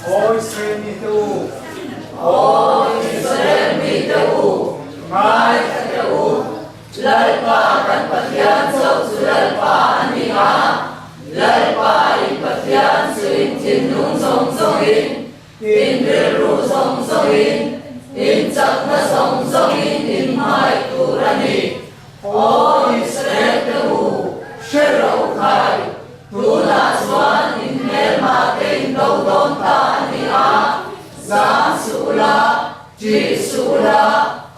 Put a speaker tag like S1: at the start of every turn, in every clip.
S1: O Israel ni tu
S2: O Israel mi teu mai teu lalpa kan pathian so su lalpa ani ha lalpa in pathian su in chin nung song song in ru song song in chak na song song in mai tu rani O Israel teu shero khai tu na swan in mer ma tein do don ta ni a za su la ji su la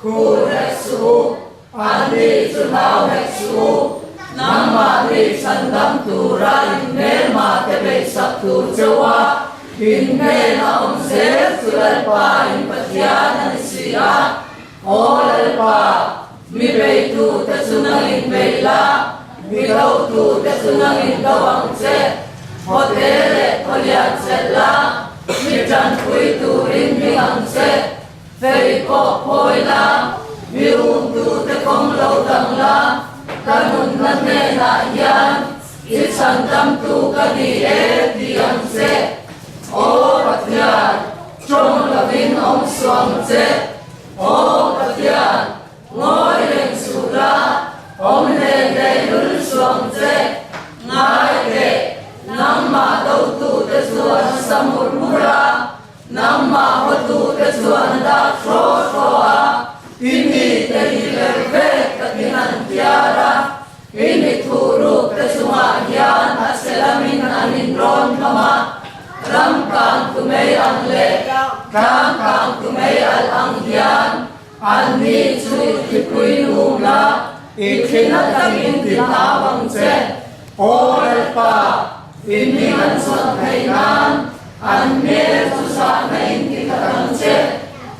S2: khu re su an đi su nao re su nam ma đi san dam tu ra in mer ma te be sap tu chewa in me na om se su la pa in pathian an si a o la pa mi be tu te su na in be la mi đâu tu te su na in đâu ang se ho te le ho lian se la mi chan pui tu in mi ang se fe po poi la mi un tu te kong lâu tang la kanun na ne na yan i san tam tu ka di e di ang se o pathian trong la vin ông suang se o pathian ngoi leng su la ông ne ne lul suang se ngai te nam ma đâu tu te suan samur mura nam ma ho tu te suan da tro tro a ini te hiler ve ka tinan tiara ini turu te suma yan aselamin anin ron kama ram kang tu mei ang le kang tu mei al ang yan ani chui ki pui nu la ikhina tamin tinawang se o pa ini an suat kainan an mer tu sa nain ki katang che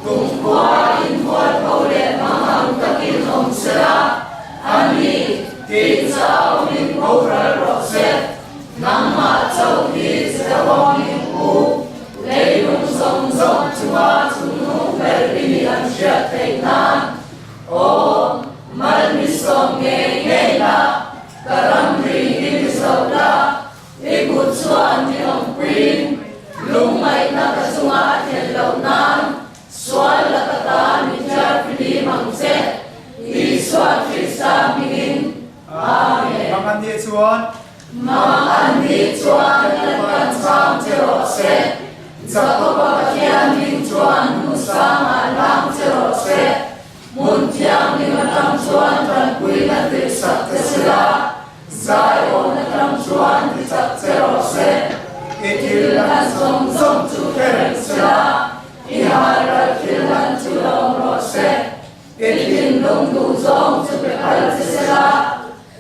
S2: tung kwa in kwa kau le mahang takin om sera ani ti sa min ora ro se nam ma chau ki sa wong in u le yung song song chua chung nu per ni an sha kainan o mal mi song nge nge la karam ri ni so la ikut suan ni ông pin lung mai na kasunga thian lo nan suan la kata ni jar pili mang se i suan Krista mingin amen
S1: Makan dia chuan
S2: mang ni chuan la kan sam chero se zakop pathian min chuan nu sama lam chero se mun thiang ni matam chuan kan pui na te sat te sila zai on na tam chuan ti chak chero se ikil lan som som chu keren sila i har kil lan chu long ro se ikin long du zong chu pe al sila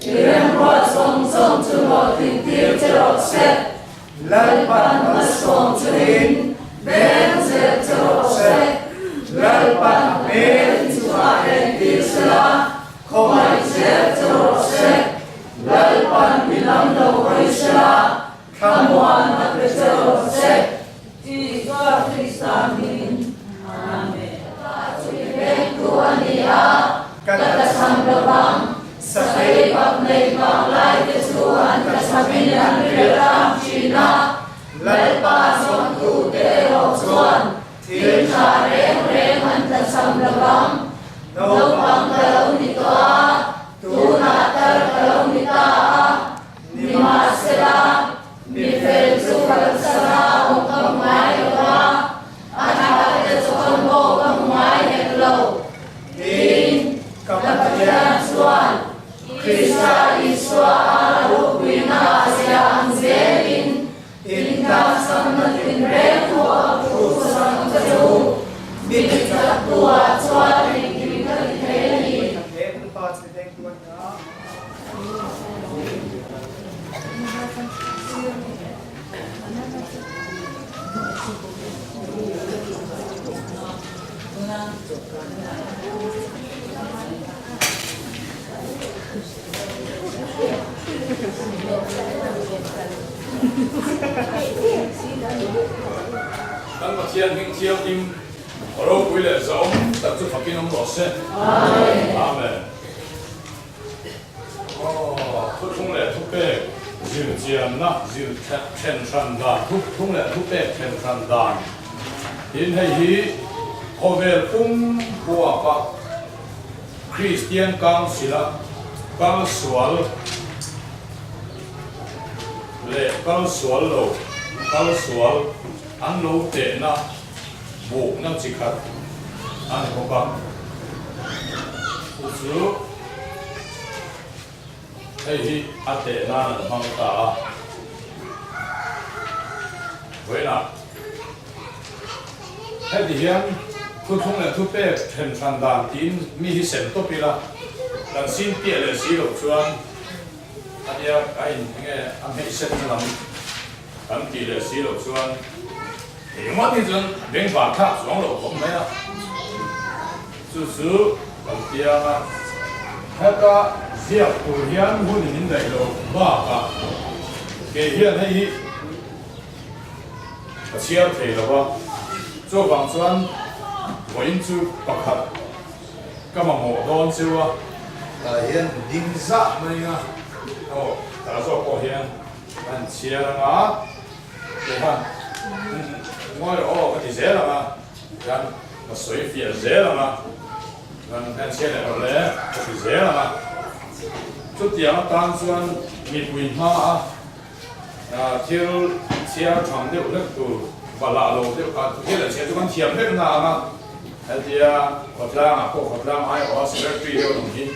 S2: i rem ro som som chu ro tin tir chero se lal pan ma som chu in ben se chero se lal pan ben chu a en tir sila khomai se chero se lal pan bilang đâu hay sila kamuan at resero se ti God Krista min amen tuibeng tuan niya katasang gabang sa kaibag na ibang lai kesuhan kasamin ang riram china lal pa son tu te ho chuan til sa rem rem han tasang gabang no pang kalaw nito a tuna tar kalaw nita ni masela ni fel su kalasara o kamay ora anak te su kambo kamay heklo in kapatyan suan Krista iswa arahu wina asya ang zelin in kasam natin reto aku sang kayo bitak tua suan in kaliteli
S3: Đang bác sĩ anh chiêu tim ở đâu quỳ lệ sống tập trung phát kinh ông lọt xe amen tôi không lệ thúc bê zil chiam na zil chen tran dan thung le thu pe chen tran dan in hei hi khovel bua pa Christian Council kang sual le kang sual lo kang sual an lo te na buk na chikhat an ko ba chu hei hi ate na mang ta với là hei di hian thu thung le thu pe then than dan tin mi hi sem to pila dan sin pia le si lo chuan adia ai nge am hei sen lam am ti le si lo chuan thì mà thì chân bên bà tháp xuống lỗ không mấy à chú chú còn kia mà hết cả diệp của hiền hôn nhìn đầy lỗ ba cả cái hiền này cái chia thể là ba cho bằng xuân quên chú bạc hạt cái mà mổ đón chú à
S1: là hiện đinh dạ
S3: mấy à ô ta cho có hiền anh chia là ngã cái hàng ngồi ô cái gì dễ là mà gan mà suy phía dễ là mà gan gan chia lại rồi đấy cái dễ là mà chút tiền nó tăng xuân mịt quỳnh hoa thiếu chia thằng đều nước tù và lạ lồ đều cả cái là chia cho con thiểm hết nào mà hay thì hợp lang hợp lang ai ở sẽ tùy theo đồng chí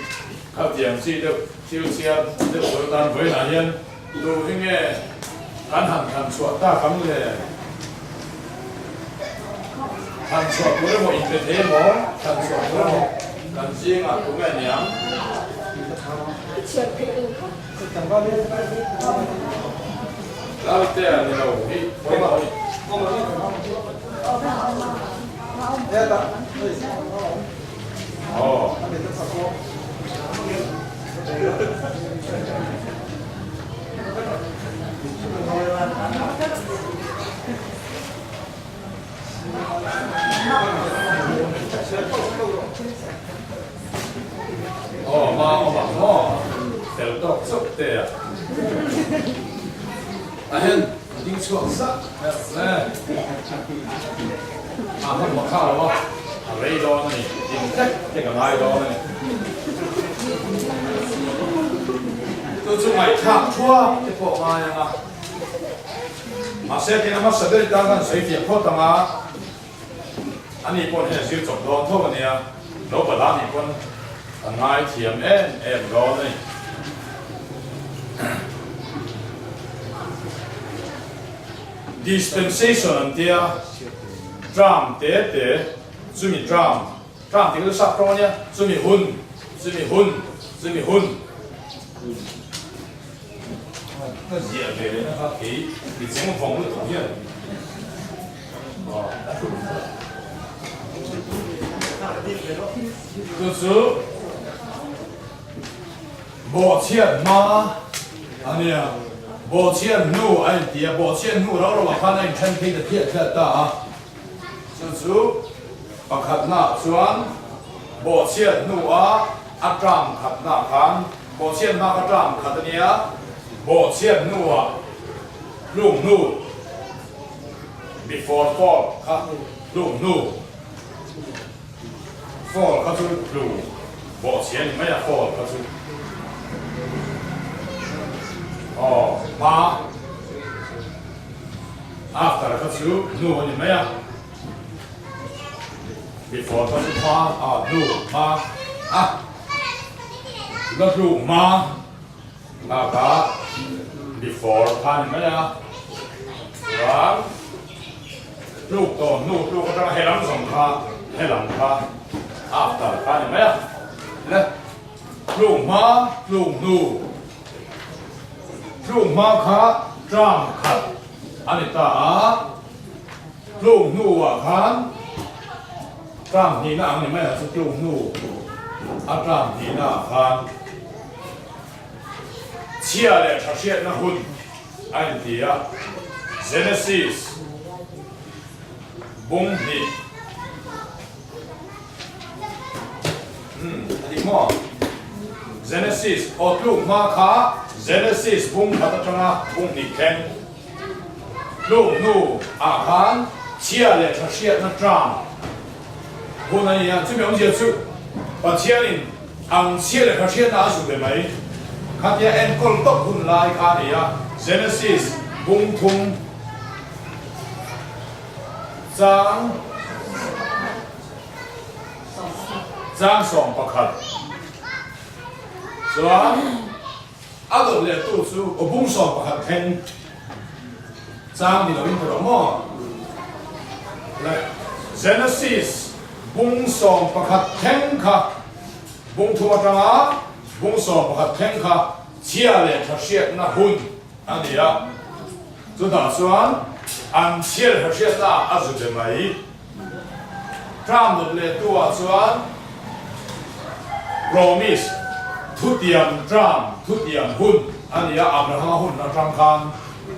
S3: các tiền gì đều thiếu chia đều đối tan với nạn nhân đồ những nghe ăn hẳn suốt ta cắmเลยthành suốt của một ít thế mỏ thành suốt của một thành riêng của mẹ nhàng lao tè thì đầu đi quay vào đi ồ mà theo đọc sốc tè hiện đinh chuột sắc nè không có khao đâu lấy đó này đinh cách cái cái đó này tôi chung mày thảm chua cái bộ mai mà sẽ cái nó sẽ đến đang suy việc khó tăng á anh ấy còn hiện sự chọn đó thôi nè nó bảo là anh còn ngay thiểm em đó này dispensation tia drum te chú mi drum thì cái sắp trong nhá chú mi hun nó dễ về nó phát khí thì chỉ một phòng nó thủ hiện cứ số bỏ tiền mà anh em bỏ tiền nu anh thì bỏ tiền nu đó là phan anh chân khi được thiệt thật ta cứ số bạc hạt na xuan bỏ tiền nu áp trạm hạt na phan bỏ tiền na áp trạm hạt nia bỏ tiền nu lùng nu before fall khá lùng nu fall khá chú lùng bỏ tiền mấy là fall khá chú ma after khá chú nu như mấy à before khá chú ma nu ma nó lùng ma cả before pan mấy à và lúc đó lúc đó hay lắm khá after pan mấy à nè lùng ma khá drum khát anh ta lùng nu khá drum thì nào này mấy là sẽ lùng nu drum thì nào khá chia lại cho chuyện nó hun anh thì Genesis bung đi anh đi mò Genesis ở lúc mà khá Genesis bung kata changa bung ni ken nu akan chia le cha sia na tram bu na ya chu myong je chu pa chia lin ang chia le cha sia na su be mai kha ya en kol tok hun lai kha ni ya Genesis bung thung Giang song pakhat Chuan adot le tu chu bung song pakhat theng Giang ni lo in pro mo Genesis bung song pakhat theng kha bung thuma tanga bung song pakhat theng kha chia le tha sia na hun ania chu da chuan an chia le tha sia na azu de mai tram dot le tu a chuan promise thu tiam tram thu tiam hun ania Abraham hun na tram khan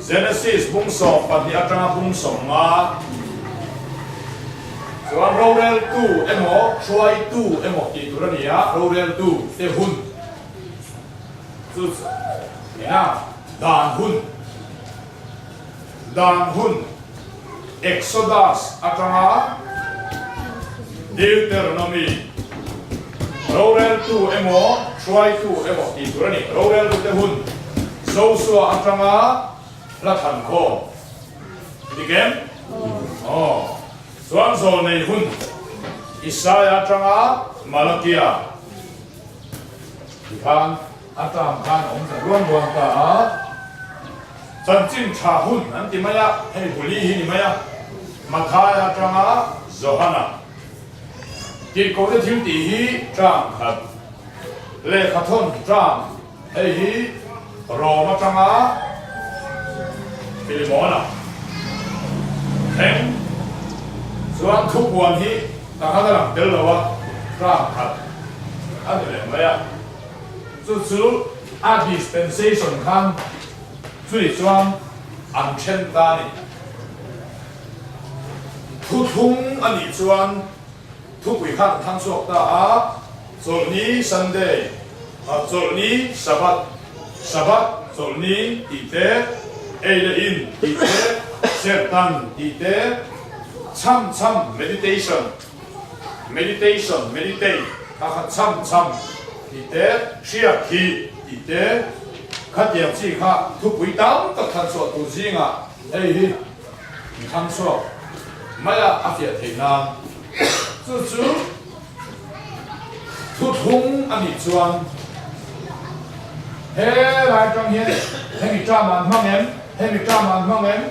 S3: Genesis bung song pa ni atra bung song ma chuan Rorel tu emo try tu emo ti tu ania Rorel tu te hun chu ya dan hun Exodus atra Deuteronomy Rorel tu emo try tu emo ti tu ania Rorel tu te hun Joshua atra la than ko digem Chuan zo nei hun Isaiah tanga Malakia Khan atam khan om sa ruang ta chan chin cha hun an ti maya hei huli hi ni maya Mathaya tanga Johanna ki ko de thil ti hi tram khat le khathon tram hei hi Roma tanga Filimona Heng Chuan thuk buan hi ta kha lang tel lawa tram khat an le maya chu a dispensation khan chui chuan an chen ta ni thu thung ani chuan thu pui khan thang suak ta a cholni Sunday cholni Sabbath cholni ti te eile in ti te sertan ti te cham meditate kha cham ti te shia ki ti te kha tiam chi kha thu pui tam ta khan so tu zinga ei hi thang so maya afia theina chu thu thung ani chuan he lai trong hian he mi tra man mang em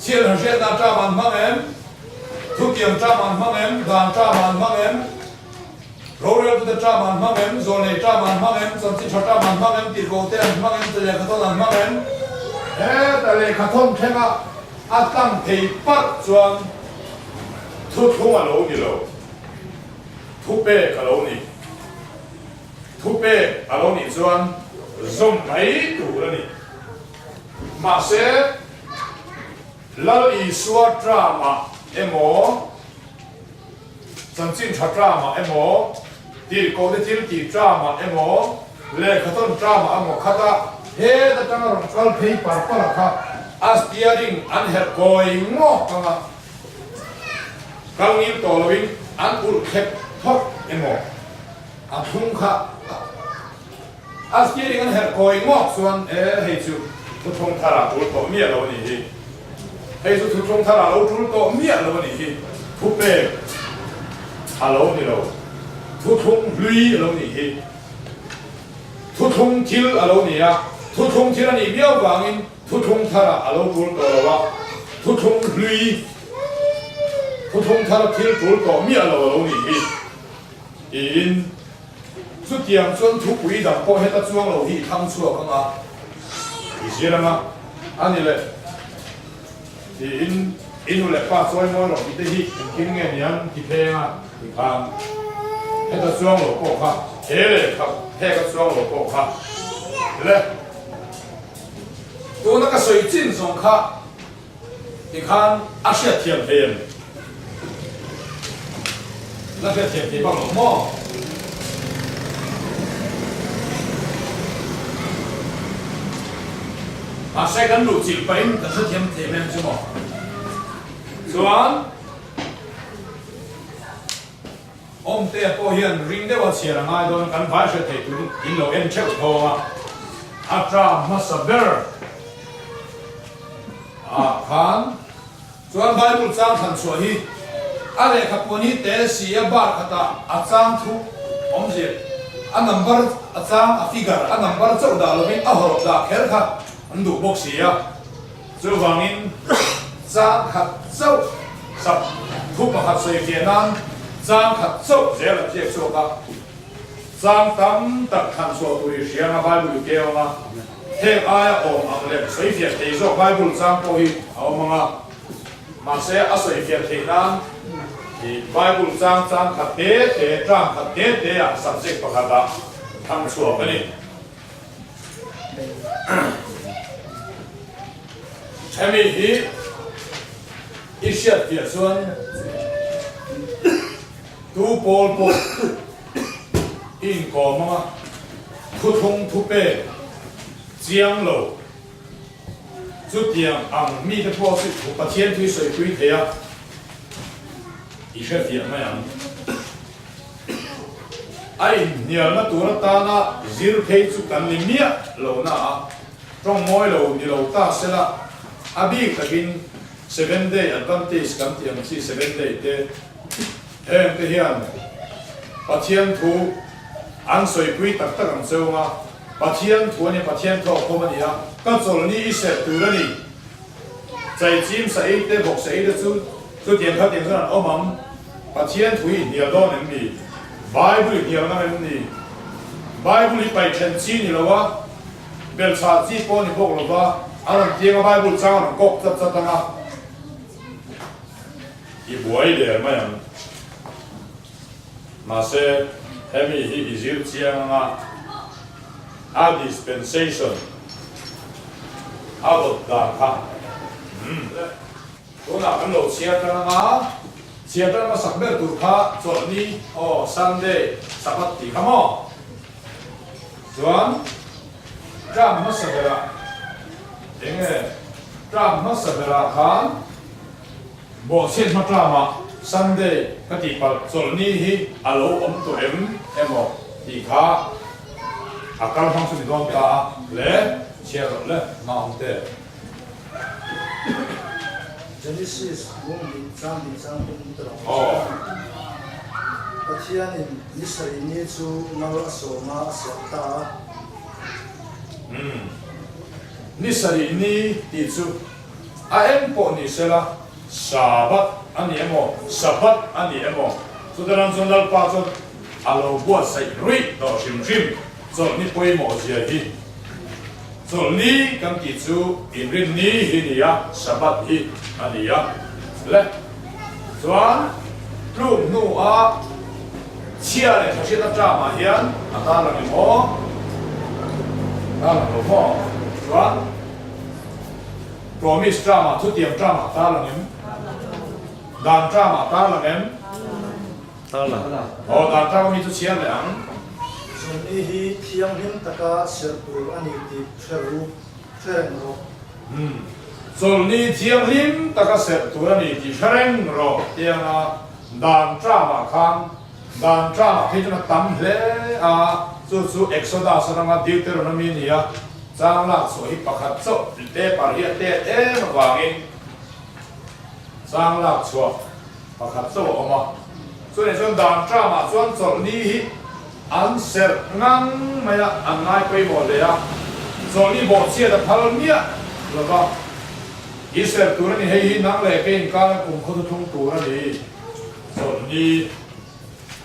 S3: chia là riêng ta tra man mang em thu kiềm tra man mang em dan tra man mang em Rorel tu tra man mang em zone tra man mang em son chi tra man mang em ti go te mang em te le khaton mang em he ta le khaton thema atang thei pat chuan thu thung a lo ni lo thu pe ka lo ni chuan zom mai tu la ni ma se lal i suwa drama emo chanchin drama emo til ko de til ti drama emo le khaton drama amo khata he da tang ron kal phei par par kha as tiaring an her koi ngo kanga kangin to loving an ul khep thok emo a thung kha as tiaring an her koi ngo suan hei chu thu thong thara ul to mi lo ni hi hei chu thu thong thara lo tul to mi lo ni hi thu pe alo ni lo thu thong lui lo ni hi thu thong til alo ni ya thu thong til ani miao wangin thu thong thara alo tul to lo wa thu thong lui thu thong thara til tul to mi lo ni hi in chu tiang chuan thu pui dang po heta chuang lo hi thang chuak anga isiranga ani le in le pa choi mo lo ti hi king nge nian ti phenga ti kham heta chuang lo ko kha hele kha he ka chuang lo ko kha le tu na ka soi chin song kha ti khan a sia thiam hem la sia thiam ti bang lo mo mà sẽ gắn đủ chịu bấy cần rất hiếm thế men chứ mà xuống ông tê cô hiền ring đấy vào chia là ngay đó cần phải sẽ thấy tụi in lầu em check thôi à atra masaber à khan xuống Bible trang thành số hi à lệ khắp quân hi tế sĩ bar kata à trang thu ông gì à number à trang à figure à number chỗ đó là bên à hộp đó khéo khá anh đủ bốc sĩ à chỗ vàng in trang khát sâu sập thu mà khát sôi Việt Nam trang khát sâu dễ là dễ số cả trang tâm tập thành số tuổi sáng à Bible kêu mà thế ai ôm anh lệ sôi Việt thì số Bible trang coi ông mà sẽ ở sôi Việt thì nam thì Bible trang khát thế trang khát thế à subject của khát thành số cái này thế mình hi isiat Việt xuân tu Paul po in có mà thu thung thu bê giang lầu chút tiền ăn mi的波是把天推水推提啊isiat Việt mà ăn ai nhiều nó tu nó ta na zero pay chút cần lim mía lầu na trong mỗi lầu đi lầu ta sẽ là abi takin 7 day advantage kam tiang chi 7 day te hem te hian pathian thu an soi pui tak tak ang zeunga pathian thu ani pathian tho khomani ha ka chol ni iset tu rani chai chim sa ei te bok sa ei de chu tiang kha tiang san omam pathian thu hi nia do nem ni bible nia na nem ni bible pai chen chi ni lawa bel cha chi po ni bok lawa anh tiếng Bible trang nó cột rất rất tăng cái buổi để mà sẽ hem hi Israel chiang a dispensation out da kha tôi nào anh lột chia ra mà sắp bê tụt kha cho ni Sunday Sabbath thì come on chuẩn ra mất sắp bê nghe drama nó sẽ là khan bộ xin mà drama Sunday cái gì bảo rồi ní hi alo tụi em một thì khá à các phong sự đoan ta lẽ chia rồi lẽ mà không thể
S1: Genesis 1章2節Pathian Israel ni chu nal asoma asata
S3: Nisari ni ti chu a em po ni sela Sabat ani emo Sabat ani emo chu daran zonal pa chu alo bua sai rui do sim sim zo ni poi mo zia hi zo ni kam ti chu in rin ni hi ni ya Sabat hi ani ya le chuan lum nu a chia le cha ta cha ma hian ata la ni mo ta la mo Right? Promise drama, thu tiệm drama, ta là em. Đàn drama, ta là em.
S4: ta là
S3: Đàn drama mi thu chia lẽng.
S1: Sun ni hi thiang him taka sir tur ani ti feru fereng ro
S3: Sun ni thiang him taka sir tur ani ti fereng ro tiang a đàn drama khang đàn drama khi chúng ta tâm lẽ chu Exodus ranga Deuteronomy ni a trang lạc số hi pakhat cho te paria te mà vangin trang lạc số pakhat cho oma cho nên chúng đàn drama chuan chol ni hi an ser ngang maya an ngai pei mo le a chol ni bo chia da phal nia lo ba i ser tur ni hei hi nang le ke in ka kum kho thung tur ni chol ni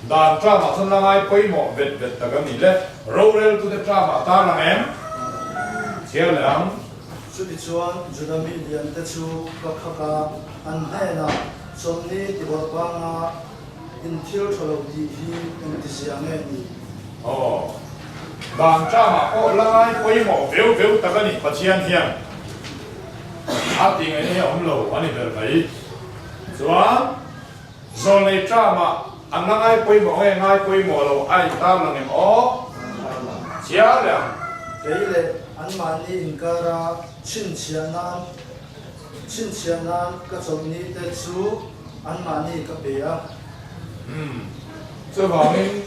S3: đàn drama chon ngai pei mo vet vet ta ga ni le roll to the drama ta lang em chia lắm
S1: chu ti chuan judami lian te chu ka khaka an hena som ni ti bor panga in thil tholo di hi in ti siang nge ni
S3: đàn drama ko lai pei mo veu veu ta ga ni pachian hian a ting ai om lo ani ber mai chuan zon le drama an ngai pei mo ngai pei mo lo ai ta lang em o chia lắm
S1: keile an mani inkara chin chianan ka chomni te chu an mani ka bea
S3: cho vào mình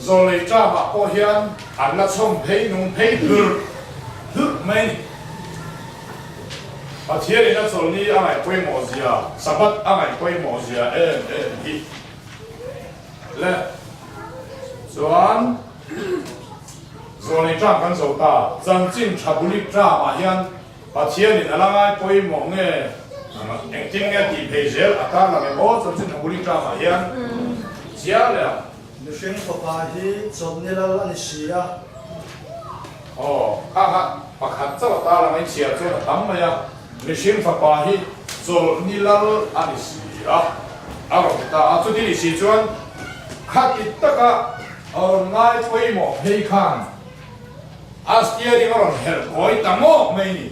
S3: rồi lấy ra mà có hiền ăn là xong thấy nung thấy hư mấy à thế này nó rồi đi ăn này quay mỏ gì à sắp bắt ăn này quay mỏ gì à đi lẽ rồi lấy ra cái dầu ta chân chính chả bù lịch ra mà hiền à thế này nó lại quay mỏ nghe anh听nghe thì bây giờ à ta là cái bó chân chính chả bù lịch ra mà hiền chia lẽ
S1: ni hring papa hi chomni lal ani sia
S3: pakhat chaw ta la mai chia chaw tam mai a mihring fapa hi chol nilal ani si a ro ta a chu ti si chuan khat itaka ngai poi mo hei khan astia ri ron her koi tamo mai ni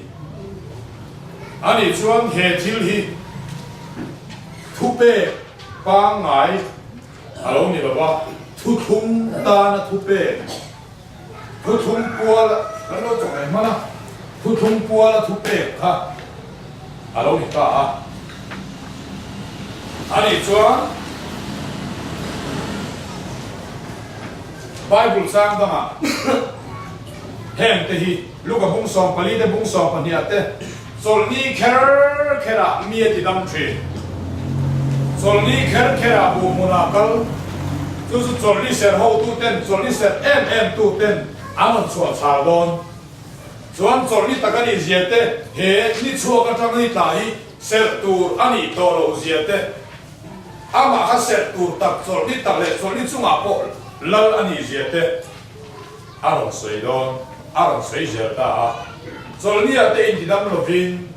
S3: ani chuan he thil hi thupe pa ngai alo ni baba thu thum ta na thupe thu thum pua la nó trồng này mà thu thum pua là thu bể ha alo ni ta ani chuan Bible sang dama hem te hi luka bung song pali te bung song pan hi ate sol ni kera mi ti dam tri sol ni kera bu munakal tu su sol ni ser ho tu ten sol ni ser tu ten aman chua char don chuan chor ni takani ziate he ni chua ka tang ni tai ser tur ani to lo ziate ama ha ser tur tak chor ni tak le chor ni chunga po lal ani ziate aron soi don aron soi zeta chor ni ate in dam lo vin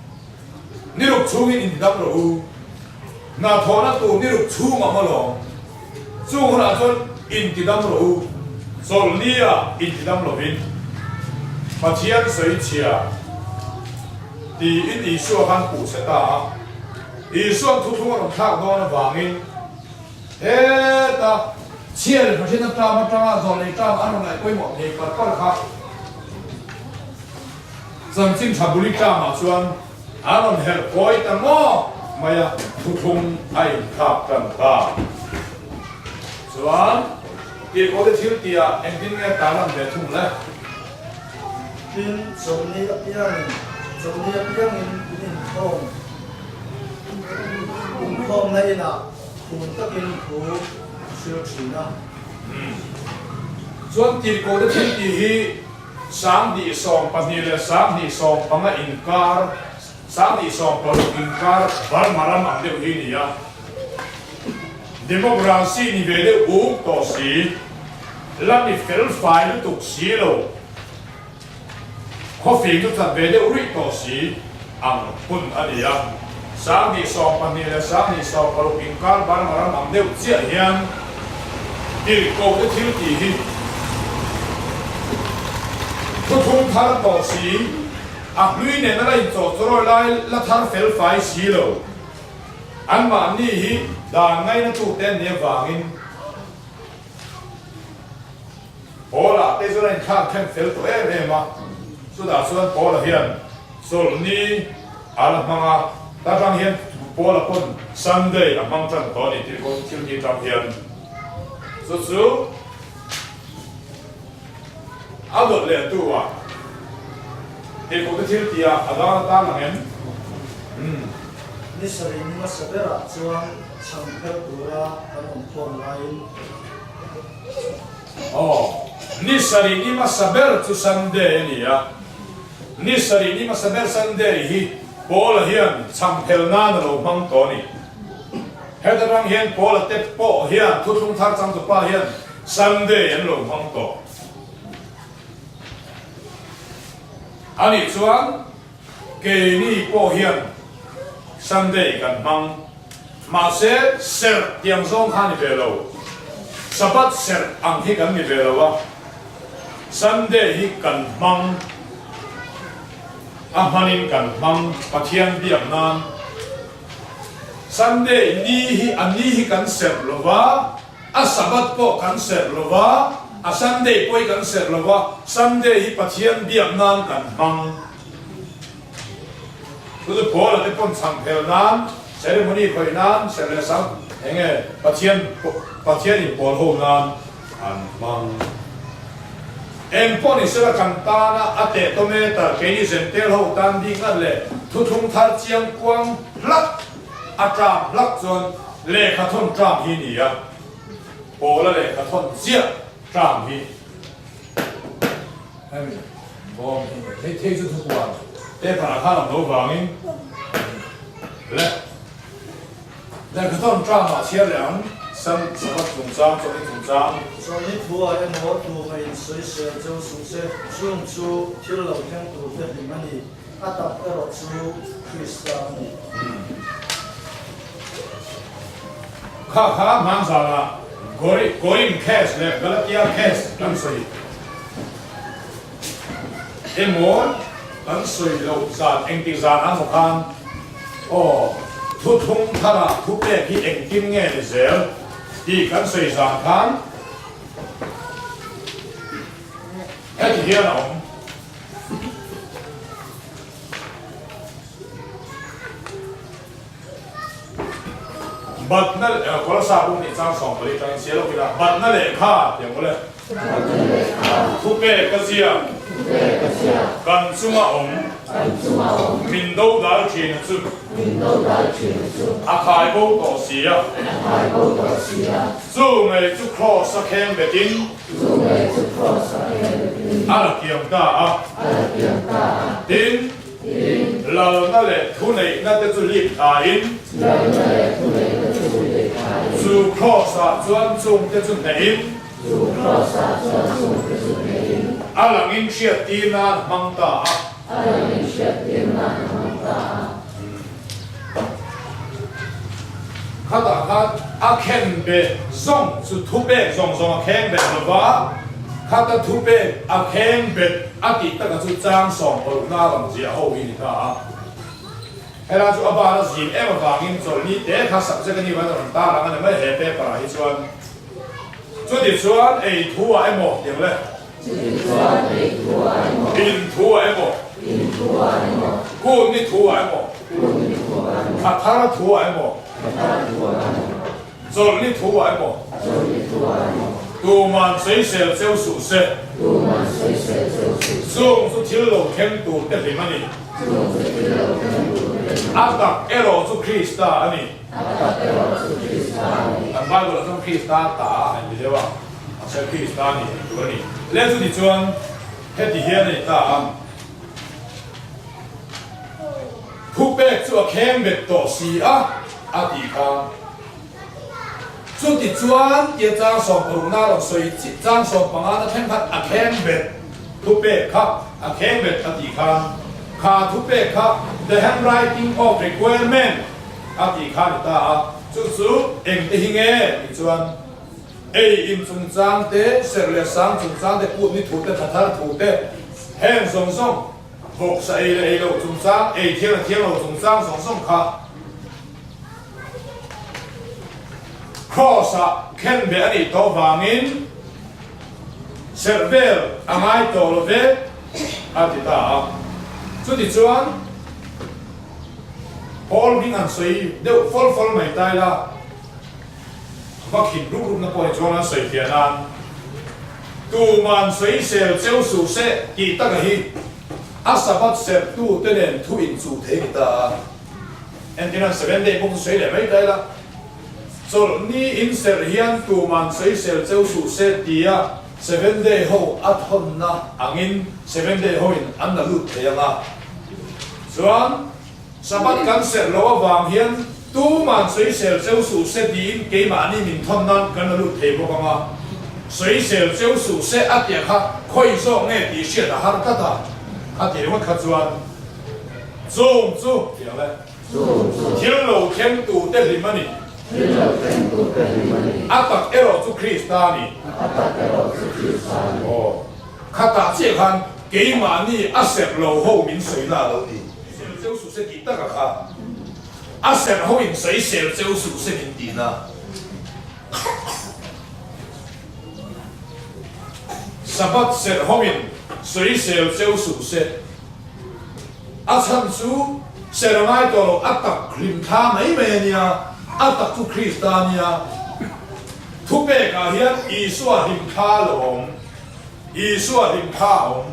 S3: ni ruk chungin in dam lo u na thona tu ni ruk chunga ma lo chung na chon in dam lo u chor ni in dam lo vin Pathian soi chia ti in Isu han pu se ta Isu thu thu ron thak don wangin he ta chia le pathian ta ma ta zo le ta an lai koi mo he ka ka kha zam chin thabuli ta ma chuan anon her koi ta mo maya thu thung ai thak kan ta chuan ti ko de thil tia engin nge ta lam de thung le
S1: tin chomni apiang in thong nei na khun takin khu sir thina
S3: chuan ti ko de thil ti hi sang di song pani le sang di song panga inkar sang di song pa inkar bar maram am de hi ni ya democracy ni ve de u to si la ni fel file tu si lo coffee tu ta ve de uri to si ang pun adia sang di song pani le sang di song pa inkar bar maram am de chia hian ti ko de thil ti hi thu thung thar to si a lui ne na lai cho choro lai la thar fel fai si lo an ma ni hi da ngai na tu ten ne wangin ola te zo lai kha khem fel to e ma so da so ola hian sol ni ala manga ta rang hian ola pon Sunday a mang chan to ni ti ko thil ni tam hian so chu adot le tu wa te ko thil tia ada ta na ngem
S1: ni sari ni ma sabera chuan changphel tura kan thon lain
S3: ni sari ni ma saber tu Sunday ni ya ni sari ni ma saber Sunday hi bola hian changphel na lo mang to ni hedarang hian bola te po hian thu thung thar chang tu pa hian Sunday en lo mang to ani chuan ke ni po hian Sunday kan mang ma se ser tiang zong khan ni velo sabat ser ang hi kan ni velo wa Sunday hi kan mang amanin kan mang pathian biam nan Sunday ni hi ani hi kan ser lova a sabat po kan ser lova 啊Sunday 背緊石啦喎，Sunday 白天變難緊忙，就是破了啲本長票難，寫啲乜嘢佢難，寫嚟上，因為白天你破好難，緊忙。em pon ni sera kantana ate tometa ke ni sentel ho tan ding at le thu thung thar chiang kwang lak atra lak chon le kha thon tram hi ni ya pola le kha thon chia tram hi ai bom hi thế chu thu kwa te pa kha lam lo wangin le kha thon tram ma chia liang sam sabat chung chang chung chang
S1: 所以土啊，一摸土係水蛇就熟悉，用出跳樓聽土的裡面的，阿達一落出 Krista 呢。
S3: 卡曼啥啦？Gorim cash 咧，Galatia cash 咁水，一摸咁水流散，應啲散啱看，哦，突通他啦，突咩佢應啲嘅嘅時候，啲咁水散看。 喺度聽啦，บัดนั่นคนละสาบุนี่จ้างสองบริการเสียแล้วกี่ละบัดนั่นเลยค่าอย่างไรทุกเบกเสียกันซุมาองมินโดดาลชีนซุอาคายโบต่อเสียซูเมจุครอสแข็งเบกินอะไรเกี่ยงตาดินเรานั่นแหละทุนในนั่นจะจุลิตาอิน主靠啥专中的准内因，阿人因切地那忙大，他大他阿肯贝送是土贝送阿肯贝了吧？他的土贝阿肯贝阿弟那个是张送和那人家后面的啊。 係啦，做阿爸嗰時，em話已經做呢啲，佢十隻嘅呢位就唔得啦，我哋咩嘢啤白起轉，做啲轉誒土啊 em 點咧？邊土啊 em，官啲土啊 em，卡塔拉土啊 em，做啲土啊 em，杜曼水蛇就屬實，送出條路聽到得嚟乜嘢？ Atak ero tu Krista ani. Ang bago lang sa Krista ta, hindi ba? Sa Krista ni, ito ni. Leto di chuan, heti hiyan ni ta. Pupek tu akembet to siya ati ka. Tu di chuan, ye zang song puruna lang sui, zang song pangana tenkat akembet. Pupek ka, akembet ati ka. 卡图贝卡 the handwriting of requirement 阿弟卡里达啊，就是应的行诶，你专 A 因中章的，设列上中章的，不你图的他图的，很松松，复是 A 的 A 路中章 ，A 天路中章松松卡 ，cross 啊，看别你多方面 ，server 阿买多了呗，阿弟达啊。 做啲轉，all 邊人水，你vol咪帶啦，我見碌那個轉啦水田啊，杜曼水蛇就屬實，記得嘅係，阿十八石杜對人突然主題嘅啦，人哋那7 day 幫水嚟咪帶啦，做你因石顯杜曼水蛇就屬實啲啊。 7 day 後阿吞啦，硬因7 day 後因安那路睇啊，所以18間石路啊，橫顯都萬水蛇就屬實啲，幾萬呢面吞啦，咁那路睇過講啊，水蛇就屬實一點下，可以說嘅啲石啊，哈得得，阿點我看轉，做點咧，天路天度得你乜呢？ Atak ero tu Kristani. Oh, kata cekan keimani asep lo ho min sui na lo di. Sel su se kita ka ka. Asep ho in sui sel su se min di na. 什么食方面水小少数食，参主食了爱多阿达林卡美美呢，阿达tu Krista呢，突白个遐伊说林卡龙，伊说林卡龙，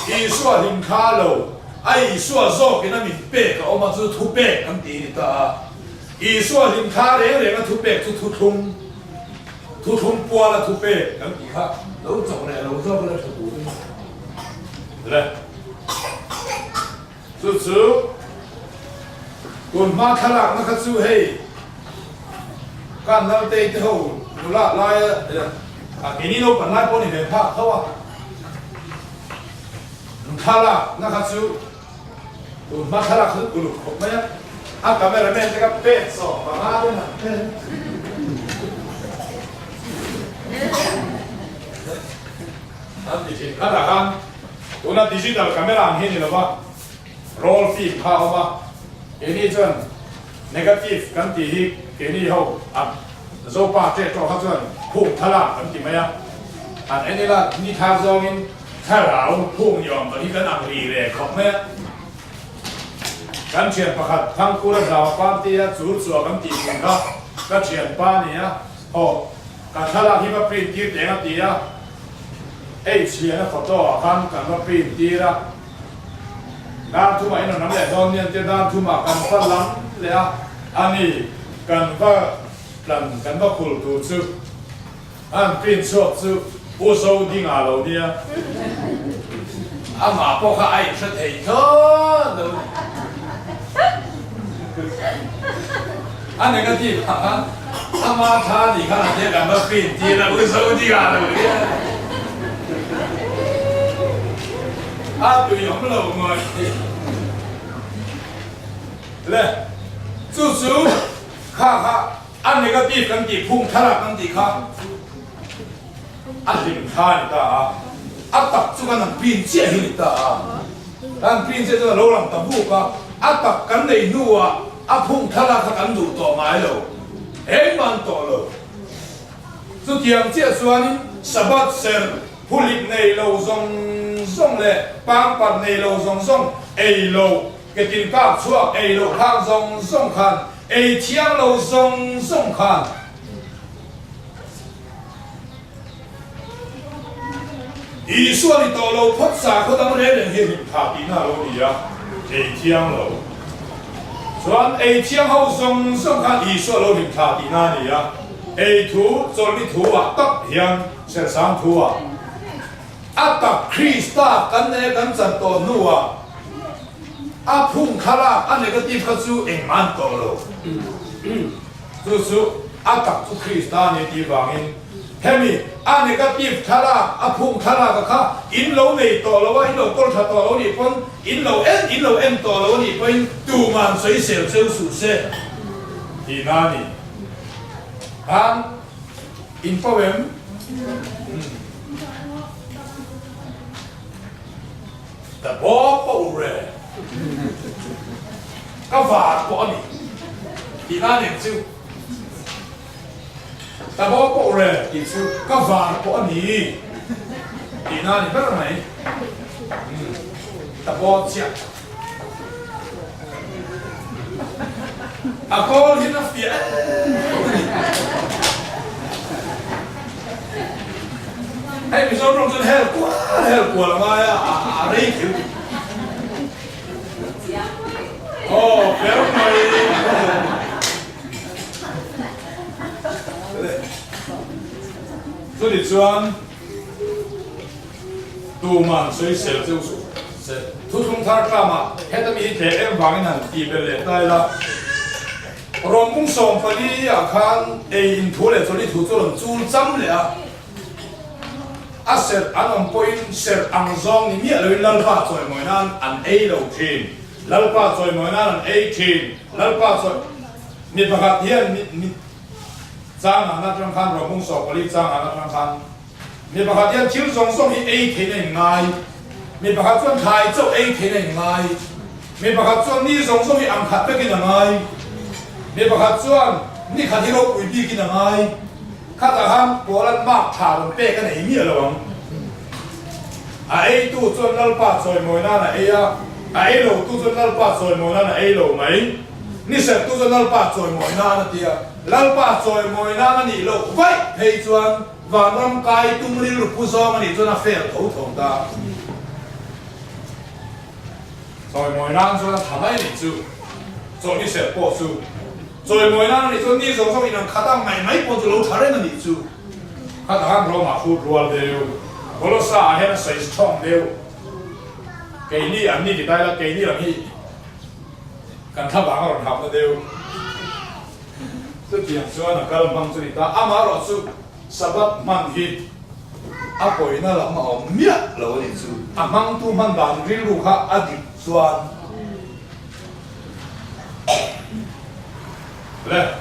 S3: 伊说林卡龙，伊说做给那面白个，我嘛就突白咁地的，伊说林卡连个突白就突通。突通波了突背，咁而家老做咧，老做嗰啲出股，对咧，做做，滚马卡拉那个做嘿，干到地之后，有啦拉啊，今年都本来帮你们拍好啊，卡拉那个做，滚马卡拉คือกุลุก咩啊？咁樣咧，這個背手把馬咧嗱。nanti sih ada kan, tuh nanti digital kamera ini loh pak, roll film kau pak, ini cuman negatif kan tihi, ini hau, zopa cek kau cuman pung thalang kan timnya, ini lah ini thazongin tharau pung yom, ini kan angri le kau mah, kan cian pakat tangkuran jawa panti ya, jurus kan tihi kan cian pani ya, oh, kan thalang hiba printir dengan dia. 钱咧好多看咁個邊啲啦，嗱，同埋呢度諗嚟當年即係嗱，同埋咁不諗你啊，安尼咁不人咁不苦讀書，按邊錯書，不收啲牙路啲啊，阿媽幫佢嗌出嚟咗，按那個地方，阿媽他你看人家咁個邊啲啦，不收啲牙路啲啊。對用路外，咧，就是卡按那个地跟地碰他啦跟地卡，零卡你的打这个能并且你的但并且这个老人的不个打跟你路碰他啦他跟路多买了，蛮多了，就这样介绍呢，什么事？ผู้ลิบในโลส่งเลยปางปัดในโลส่งไอโลกตินก้าวชั่วไอโลข้างส่งคันไอเทียงโลส่งคันอีส่วนที่ต่อโลพัดสาเขาต้องเรียนเห็นขาดีหน้าโลนี่อะไอเทียงโลส่วนไอเทียงเขาส่งคันอีส่วนโลนี่ขาดีหน้านี่อะไอถูจนนี่ถูตักเฮียงเสียสามถูอาตักคริสต์กันเนี่ยกันจันตัวนัวอาพุ่งคาราอันนี้ก็ตีก็สู้เองมันตัวเราสู้อาตักสู้คริสต์เนี่ยตีบางอินเฮ้ยอันนี้ก็ตีคาราอาพุ่งคาราก็ข้าอินโลในตัวเราว่าอินโลก็ชัดตัวเรานี่เป็นอินโลเอ็นตัวเรานี่เป็นดูมันสวยเสียวเจ้าสุดเสียที่นั่นนี่อันอินโฟเวมแต่บอกว่าเลยก็ฝากบอกนี่ที่นั่นเองซิวแต่บอกว่าเลยที่ซิวก็ฝากบอกนี่ที่นั่นนี่เป็นอะไรแต่บอกเจ้าอากูเห็นนักเสียไอ้พี่ชอบลงจนเฮลกว่าละมาอะไรถึงโอ้เดี๋ยวหน่อย这里专杜曼水小就是突通他干嘛？还得มีเทเอ็มวางนั่นตีไปเลยได้ละรวมมุ่งส่งไปที่อาคารเอ็นทั่วเลยตัวนี้ถูกตัวหลงจูนจำเลยเสร็จอันนั้นpointเสร็จอังซองนี่มีอะไรลัลป้าจอยมวยนั่นอันเอโลทีนลัลป้าจอยมวยนั่นอันเอทีนลัลป้าจอยมีประกาศเฮียนมีจ้างอันนั้นจังคันเรามุ่งสอบผลิตจ้างอันนั้นจังคันมีประกาศเฮียนชิ้นส่งที่เอทีนยังไงมีประกาศส่วนไทยเจ้าเอทีนยังไงมีประกาศส่วนนี่ส่งที่อังคัดไปกินยังไงมีประกาศส่วนนี่ขัดที่เราคุยดีกินยังไงข้าจะทำโบราณมากถามเป๊ะกันไหนมีอะไรบ้าง ai tu chọn lalpa choi moi na ai à ai lo tu chọn lalpa choi moi na ai lo mai ni se tu chọn lalpa choi moi na tia lalpa choi moi na ni lo vai hei chuan và năm cái tung đi lục puso mà đi cho nó phê thấu thấu ta rồi mỗi năm cho nó thằng ấy đi chú rồi đi sẽ bỏ chú rồi mỗi năm đi cho đi rồi xong rồi khát ăn mày mấy bỏ chú lâu thằng ấy đi chú khát ăn rồi mà phun ruột đều có lúc xa hay là sấy chong đều cái này anh đi thì tay là cái này là gì cần thắp bảng rồi thắp nó đều tôi tiền cho nó cái bằng chú đi ta à mà rồi chú sabat man hi apoi na la ma mia lo ni chu amang tu man dan ri lu kha adi chuan le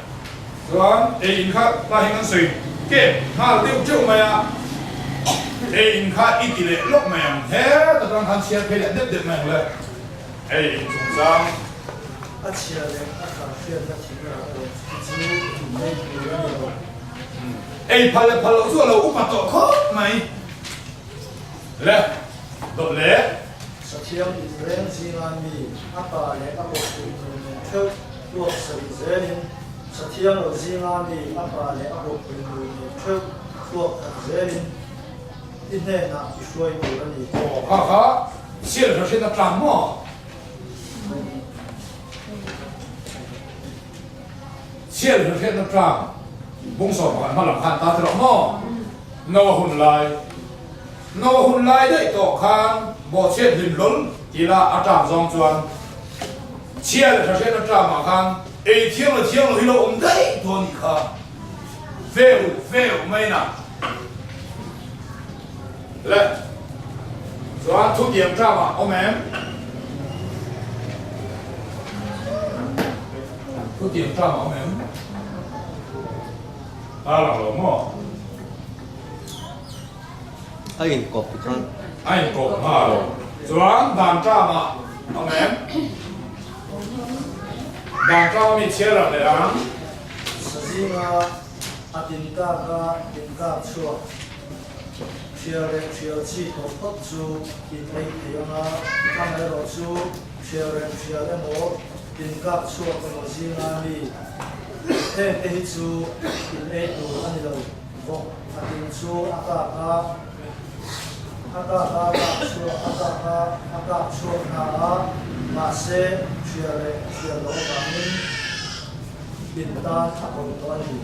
S3: chuan e in kha ta hingan sui ke ha tiu chu ma ya e in kha i ti le lok ma yang he ta tang han sia phe le dep dep ma le e in chung sang
S1: a chia le a ka phia na thi na ro chu nei ku ro
S3: ai phal phal zo lo u pa to kho mai le do le
S1: Satyam Israel Zinami apa le apa pun theu tuak Israelin Satyam Zinami apa le apa pun theu tuak Israelin inne na isoi ko ani
S3: ha ha xian er xian na tram mo xian er xian na tram bung so ma lam khan ta tro mo no hun lai dei to khan bo chen lim lol ti la atam zong chuan xian er xian na tram ma khan e thiang lo hi lo om dai to ni kha veo mai na le chuan thu tiệm tram ma om em thu tiệm tram ma om em ta là lo mo
S4: ai cọp con
S3: ai cổ ma lo chuan dan tram ma om em dan tram mi chia la le ang
S1: Sazinga atinka ka tinka chua Chiare chi to pot chu in ei thianga kamai ro chu chiare mo tinka chua ko zinga mi he chu in ei tu ani lo bo atin chu aka chu na ma se chiare lo ka min in ta thakon to ani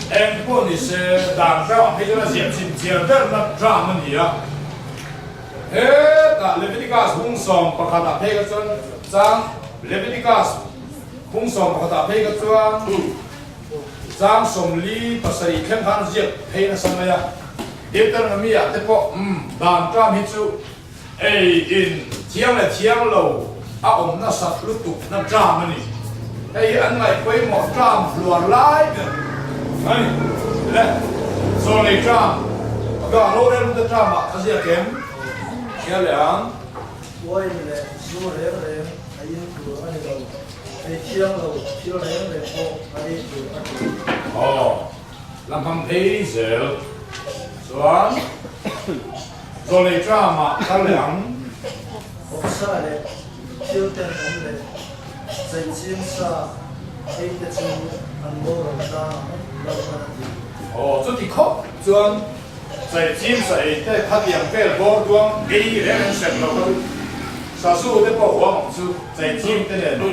S3: em cô ni se dan tram pe la xian chin chian der na tram man hi a he ta Leviticus hung som pakhata pe ka chon chang Leviticus hung som pakhata pe ka chuan chang som li pasai khem khan jiat pe na sam ya Deuteronomy a te po dan tram hi chu ei in thiang lo a om na sat lu tu na tram ani ei an ngai koi mo tram luar lai ai le so nei tram ga lo re lu tram ma khazia kem kia le ang
S1: Why le zu re ayin tu ani lo ai thiang lo thil le ko ai tu ani
S3: lam pam thei zel chuan so nei tram ma kha le ang
S1: opsa le thil ten om le zai chim sa ai te chu an mo ro ta lo ani
S3: chu ti kho chuan sai chim sai te kha tiang pel bo duang ei re ren sem lo ka sa su te po wa mong chu sai chim te le lu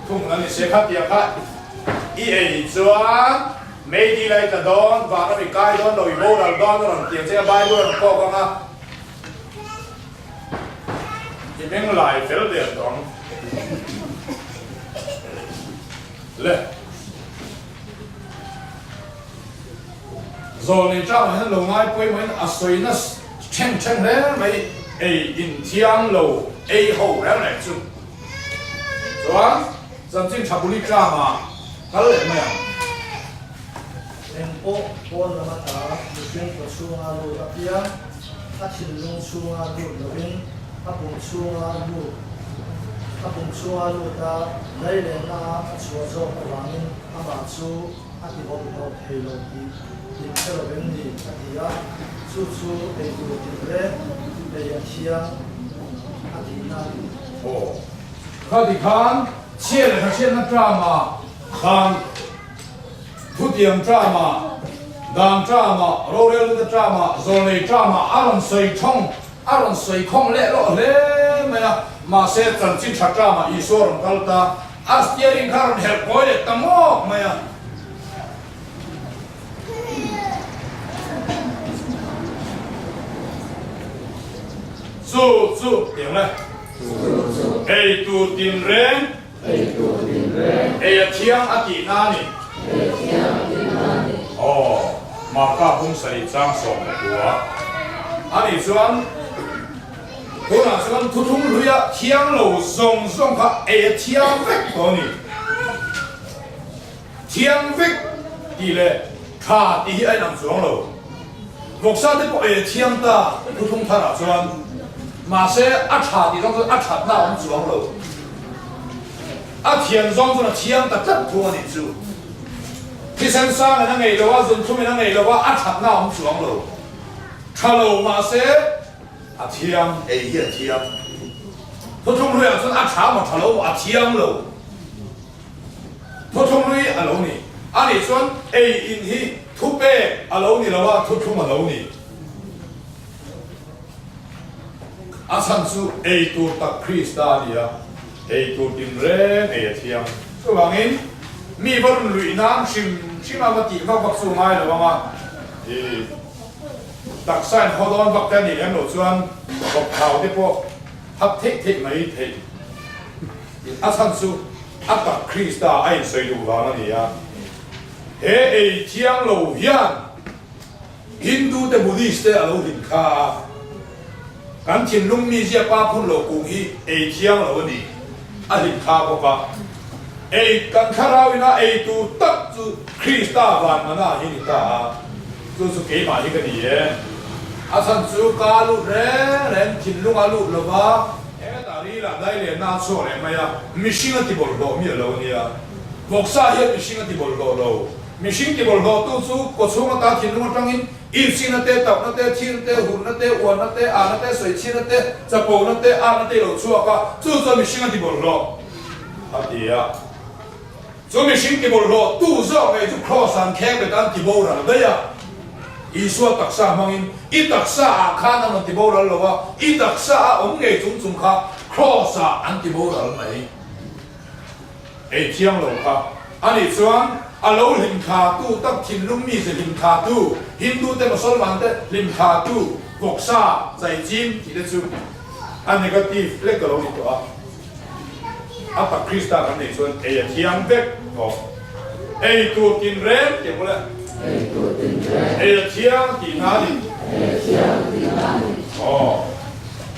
S3: thung nan ni se kha tiang kha i ei chuan mấy đi lại ta đón và nó bị cay đón rồi vô là đón nó làm tiền xe bay luôn co con á thì mình lại phải là tiền đón lệ rồi nên trong này lâu ngày quay mấy à suy nó chen đấy mấy ấy in thiang lâu ấy hậu đấy này chứ rồi dân chính chả bù lý ra mà cái lệ mày
S1: Tempo pon na mata lusin ko sunga lu apia atin lung sunga lu lovin apung sunga lu 阿公厝啊路达来年啊厝做王因阿妈厝阿伫无头提落去，因这个名字阿伫啊处处会有着咧会影响阿伫那里。
S3: 哦，看的看，切了他切那drama，看，土地drama，当drama，罗列的drama，做类drama，阿龙水冲，阿龙水空咧落咧，没呀，马些真正查drama，伊说人搞的，阿斯耶林卡人很贵的，当么没呀？住点嘞？哎，都点人，哎呀，天阿弟哪里？哦，马家公司里张手的我，阿你说，我那说突突路呀，天路松松卡，哎呀，天飞多呢，天飞地嘞，卡地爱能装路，木沙的不哎天大，突突他那说。马些阿查的，就是阿查那我们装了，阿天装住了天的真多你住，第三三个那个的话，人出面那个的话，阿查那我们装了，查了马些阿天哎呀天，普通人说阿查嘛查了阿天了，普通人阿老你，阿你说哎因去突背阿老你的话，突出嘛老你。阿参数 A 多达 Krista 的啊 ，A 多点人 A 天，所以话呢，咪不论瑞南是那个地方北苏买的嘛，特产好多北京人路转国头的波，合剔咪剔，阿参数阿达 Krista 爱水路话那里啊，A 天路远，印度的穆迪斯的路很卡。咱天龙咪些把喷落公去，会抢落去，啊是卡不卡？会刚卡到那会都得住Krista van嘛那迄个啊，就是给嘛一个年，啊参住加入人天龙啊入了吧？哎，大理啦，来年拿错了没呀？咪新个地无落咪落呢啊，木沙也咪新个地无落咯，咪新地无落都是国厝个打天龙个张因。一心那得道那得天那得虎那得碗那得啊那得水汽那得杂布那得啊那得路错个，做咪心个地无落，啊对啊，做咪心地无落，都上个就 cross 上开个单地无了对呀，伊说特色方言，一特色啊看那么地无了了哇，一特色啊我们个种卡 cross 啊安地无了没，会听路卡，安尼说。阿老林卡杜得天龙咪是林卡杜，印度的穆斯林的林卡杜，国沙在金记得住，安那个地那个老里头啊，阿达 Krista 咁你说，哎呀天别哦，哎多天人点不了，哎呀天地哪里？哦，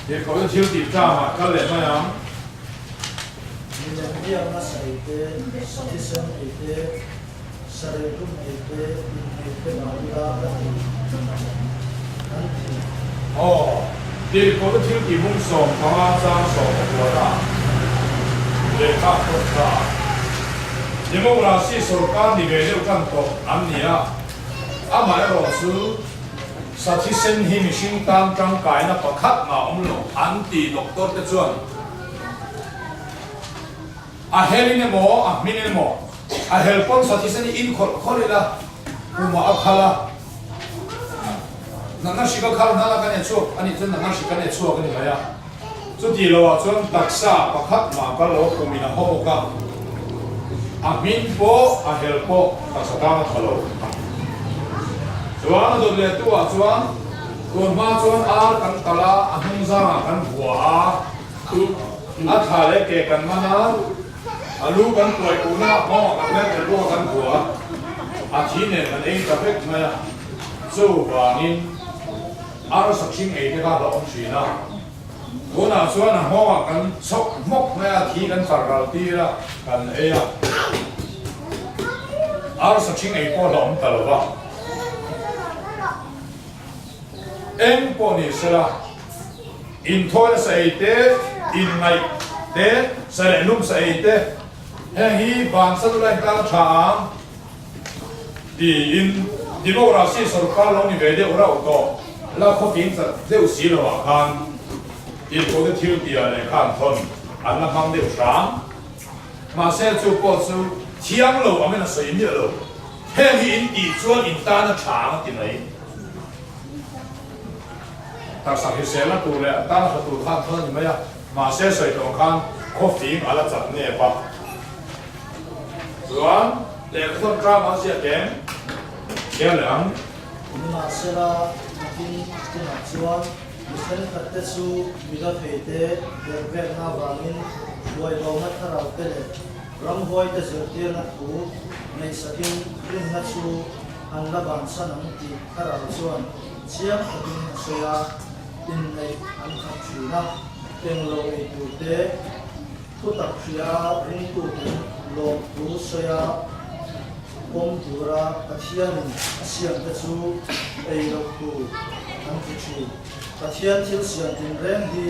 S3: 你搞个小地渣嘛，搞来么样？
S1: 你们这样那谁的，实际上你的。Sarayum ite ite maula
S3: 哦，你嗰個天地風爽，講啱生爽過啦，你看過啦，你冇老師所講你嘅就感覺啱你啊，阿買老師，實際身體咪先當張解那不卡嘛，我們落安地落多的轉，阿黑你呢冇，阿明你冇。啊，helpon sa tisan ni in kolila, uma akala. Nang nasi kakala na kan echo, ani chen nang nasi kan echo kan ni kaya. So di lo chuan taksa pakhat ma ka lo kumina ho ka. Amin po a helpo taksa ka thalo. Chuan do le tu a chuan ko ma chuan ar kan tala ahung za kan bua. A thale ke kan mana alu kan tuai kuna mo kan le lu kan bua a thi ne kan ei ka pek ma so wangin ar saksim ei te ka lo si na kuna chuan ho kan sok mok ma thi kan faral ti ra kan e a ar saksim ei po lo ta lo ba en po ni sera in thoi sa ei te in ngai te sẽ nung sẽ thế hẹn hi bàn sát lại cao tràng đi in đi bộ ra xí sầu cá lâu như vậy để ora ô tô là có phim sẽ đều xí rồi khan in có cái thiếu tiền này khan thôn anh là mang đều sáng mà sẽ chụp bộ chụp chiang lâu anh là水面lâu hẹn hi in đi chuan in ta nó tràng thì này ta sang hi sẽ là tụ lệ ta là tụ khan thôn như vậy mà sẽ sợi đồng khan có phim anh là chặt nè ba rồi để con tra mà sẽ kém kéo lắm
S1: mà sẽ là tin tin học chuan mình thật tế su mình đã thấy thế để về na vangin vui lâu mất thà rau thế này ram vui thế giờ tiền là cũ ngày sau khi tin hết su anh đã bàn san anh thì thà rau chuan chiang tin suya tin này anh học suy na tiền lâu ấy tu thế tu tập suya ring tu tin lâu tu suya bom tura pathian siam te chu ei lo tu an ti chu pathian thil siam tin reng hi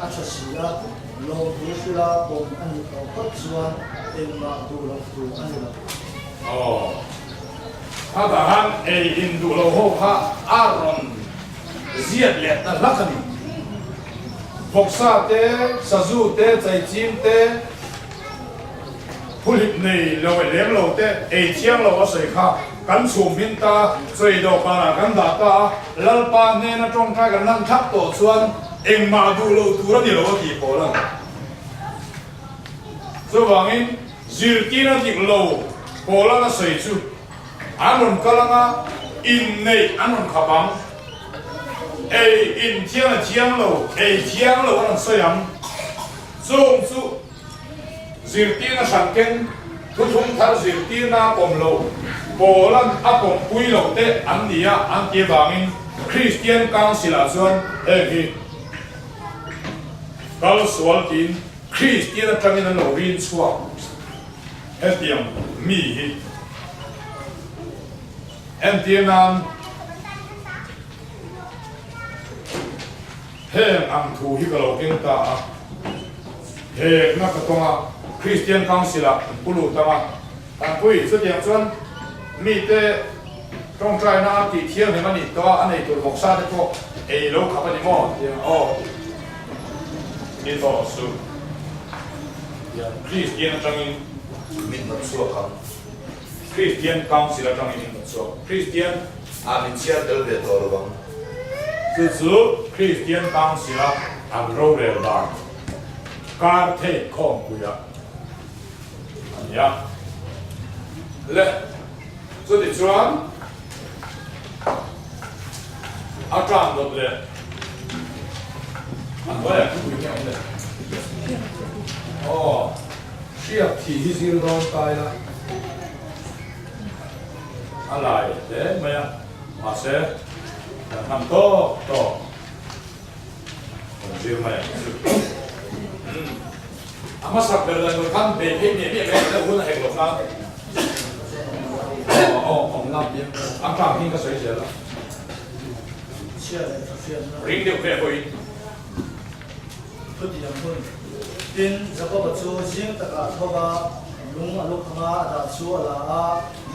S1: a tha sia lo tu sila bom ani ko pat chuan en ma du lo tu ani lo
S3: han ei in du lo ho kha aron ziat le ta lakhani boksa te sazu te chai chim te phulip nei lo lem lo te ei chiang lo a sei kha kan chum min ta chei do para kan da ta lalpa ne na tong ka kan nan thap to chuan eng ma du lo tu ra ni lo ti po la so wangin zil ti na ti lo po la na sei chu anon kalanga in nei anon khabang ei in chiang lo ei chiang lo an sayang zong chu zirtina sangken tuthum thar zirtina pomlo polan apom puilo te ania anti bangin Christian council a chuan hi kal swaltin Christian atangin no rin chua hetiam mi hi entianam heng am thu hi kalo keng ta he na ka tonga Christian council a pulu tama an pui chu tiang chuan mi te trong trai na ti thiang he mani to anei tur moksa te ko ei lo khapa ni mo tiang o ni to su ya Christian tangin min na chu ka Christian council a tangin min na chu Christian
S5: a min chia del ve to lo bang
S3: chu Christian council a ro re ba kar the khom ku ya ya le so di chuan a tram lo le an wa ya ku ya le shia thi hi zil don tai la alai le ma ya ma se nam to zil ma ya ama sak ber lan kan be he me le hun he lo na ong lam bien am tram hin ka soi se la
S1: chia le ta phian na
S3: ring de kre hoi
S1: tu ti yang hun tin jakob chu jing ta ka thoba lung alu khama da chu ala a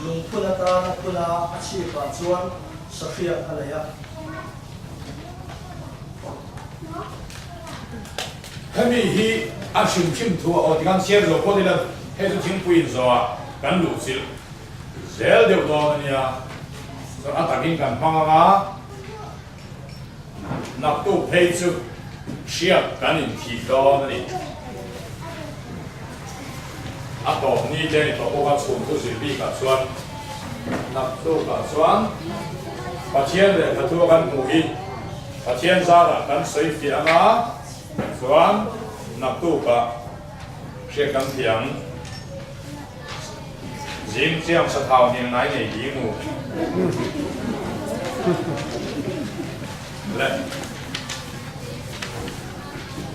S1: lung phuna ta na phuna a chi pa chuan safia alaya
S3: hemi hi a shim shim thu o ti kan share zo ko de la he zu chim puin zo a kan lu sil zel de do na ya so a ta king kan hanga ga nak tu phei chu shia kan in thi do na ni a to ni de ni to ko ka chum tu sil bi ka chuan nak tu ka chuan pathian de ka tu kan mu hi pathian za ra kan sei fi anga chuan nak tu ka she kan thiang jing chiang sa thau ni ngai nei hi mu le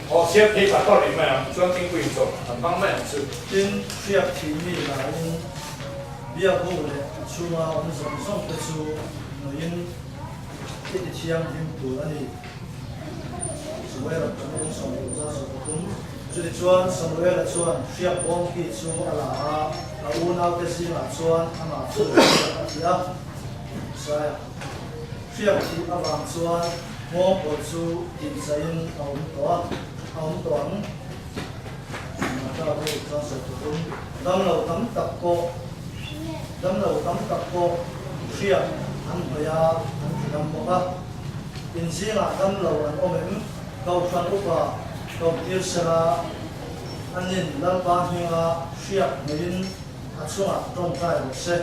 S3: o xếp thì cả to đi mà chuan kinh quỷ rồi thằng băng mẹ sự
S1: tin phiat thi mi la in bia ho le chu ma on som som te chu no in ti thiang him tu ani suwera kan som za so tum จุดชวนสมุเอลชวนเชียบองกีชูอาลาอาอูนาเตซิมาชวนอามาสุดที่อ่ะใช่เชียบที่อาบางชวนโมกดชูกินใส่เอาตัวมาก็ได้ทำสุดทุนดำเราตั้มตับโกเชียบอันพยาอันดำบอกว่าอินซีละดำเราอันโอเมมเขาฟันอุปะเขาเกี่ยวสระอันนี้ลัลปาหิงะเชียบเงินอัดส่งตรงใจหมดเสร็จ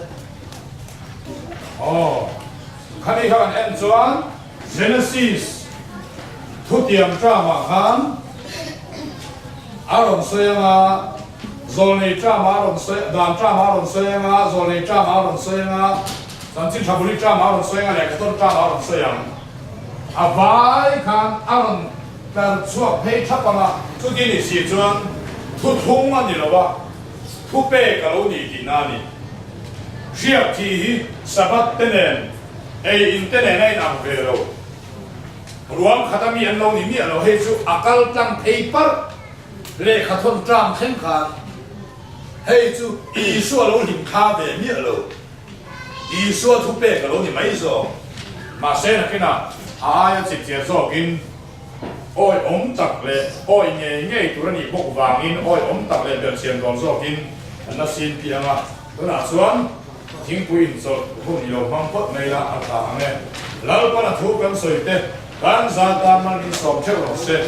S3: คันนี้เขาเอ็นส่วน Genesis ทุกอย่างจ้ามาขันอารมณ์เสียงโซนีจ้ามาอารมณ์เสียดานจ้ามาอารมณ์เสียงโซนีจ้ามาอารมณ์เสียงสันติชาบุรีจ้ามาอารมณ์เสียงแหลกต้นจ้ามาอารมณ์เสียงอาบายขันอารมณ์การช่วยให้ทับมาทุกที่นี่สิจวนทุกทุ่งมันนี่หรอวะทุกเป้กับเรานี่กินนั่นนี่เชียบที่สับเตเนนอินเตเนนในนามเวโรรวมขัดมีอันเรานี่มีเราให้ชูอักลจังเพย์เปอร์เลขาทนจามเข่งขันให้ชูอีสัวเราหินคาเบมีเราอีสัวทุกเป้กับเรานี่ไม่โซมาเซนกินอ่ะหายจิตเจียโซกินโอ้ยอมตักเลยโอ้ยเงี้ยตัวนี้พวกวางอินโอ้ยอมตักเลยเดินเชียงกองโซกินอันนั้นสินเพียงอ่ะตัวน่ะส่วนทิ้งปุยสดพวกนี้เราบังคับในละอัตตาเนี่ยแล้วก็น่ะทุกกันสวยเต้การสาตามันสอบเชื่อเราเสร็จ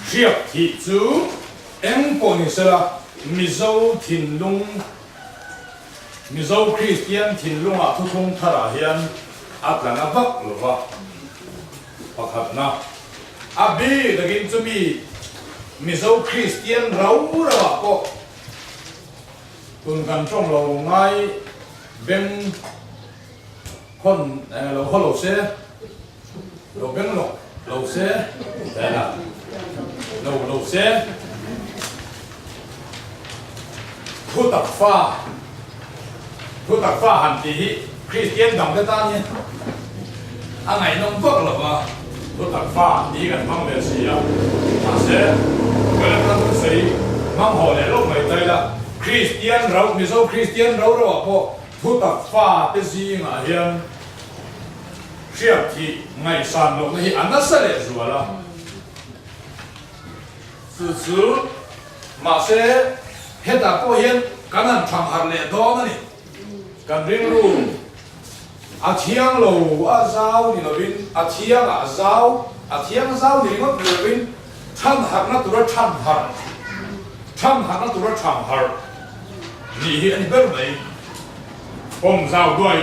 S3: เชียบที่จูเอ็งปนิสระมิโซทินลุงมิโซคริสเตียนทินลุงทุกคนทาราเฮียนอัตลานาบักหรือว่าปักหัดนะอาบีตะกินจะมีมิโซคริสเตียนเราก็ตุนกันช่องเราไงเบงคนเราคนเราเสียเราเบงเราเสียแต่ละเราเสียทุตักฟ้าหันตีคริสเตียนดังได้ตาเนี่ยอะไรน้องพวกเราว่าทุตักฟ้าดีกันมั่งเลยสิอ่ะมาเสียเกิดตั้งแต่สิมั่งห่อเนี่ยโลกไม่ได้ละคริสเตียนเราไม่ใช่คริสเตียนเราว่าพอทุตักฟ้าเป็นสิ่งอะไรอย่างเชื่อที่ไม่สั่นโลกนี้อันนั้นเสียชัวร์ละสุดมาเสียเหตุการณ์เห็นกันนั่นทำหาเล่ดอนนี่กันเรื่องรู้อาเทียงโลอาเจ้านี่เราวินอาเทียงเจ้านี่ก็เราวินท่านหักนักตัวท่านหักนี่อันนี้เป็นไงผมเจ้าด้วย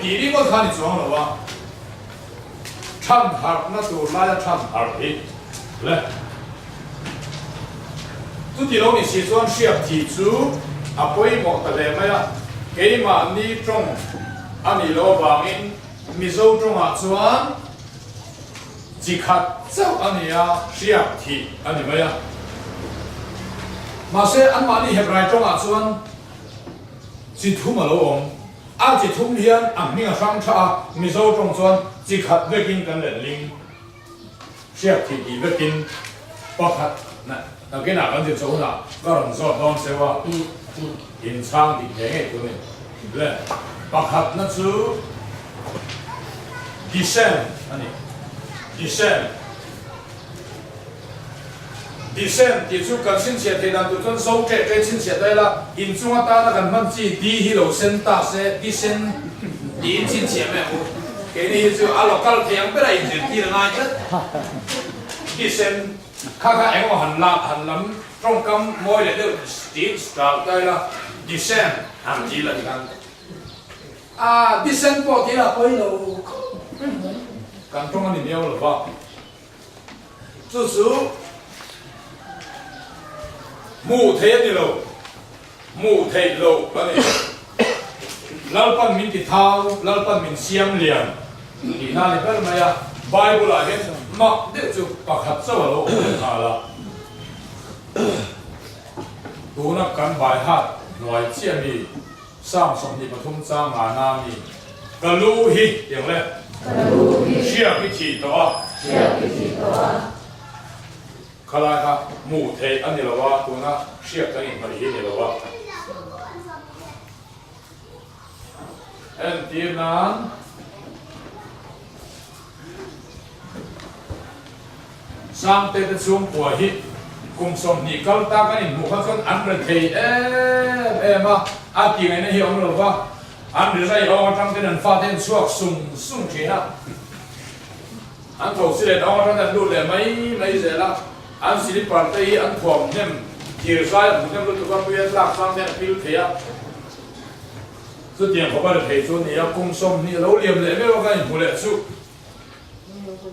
S3: ทีนี้ก็ท่านสองหรอวะท่านหักนักตัวไล่ท่านหักอีกเลยทุกที่เราเนี่ยสิส่วนเชียบที่จูอาป่วยหมดแต่เลยไหมล่ะเกี่ยมานี่ตรง anh đi lo vangin mizo trong à chuan chỉ khát cháu anh đi à siap thì anh đi mấy à mà sẽ anh mà đi hẹp rai trong à chuan chỉ thu mà lo ông chỉ thu hiền anh mình sang cha mizo trong chuan chỉ khát về kinh cần lên linh siap thì đi về kinh bác khát nè cái nào anh thì chỗ nào có lòng giọt non sẽ qua in sang thì thế này tụi mình lên bác khát nó chú descend anh descend thì chú cần xin chết thì làm tụi con sâu cái xin chết đây là in chung ta là cần mang chi đi hi đầu sen ta sẽ descend đi xin chết mẹ cái này chú alo cal thì anh biết là in đi là ngay chứ descend khác em có hành lắm trong cam môi để được steep start đây là descend hàng gì là gì kan descend po thì là quay đầu kan trong anh nhiều rồi ba chú chú mù thế lâu cái này lal pan min thì thao lal pan min siam liền thì na thì cái này Bible là cái mặc để chú bạc hạt sâu lâu là tu na kan bài hát nói chuyện đi sang sông đi mà thông sang ngà nam đi galu hi tiếng lên share cái gì đó khala ka mu the anh là wa tu na share cái gì mà đi là wa en tiên nan sang tê tê xuống của hít cùng sống nhị câu ta cái này một con ăn được thì em mà tiếng này nó hiểu rồi va ăn được rồi trong cái lần pha thêm suộc sung chế ha ăn thầu xí lên trong cái đu để mấy giờ là ăn xí đi bàn tay ăn thòm nem kia sai một nem lúc tụi con lạc sang thế phiêu thế à số tiền của bạn được thấy số này cùng sống nhị lâu liềm lệ mấy cái một lệ số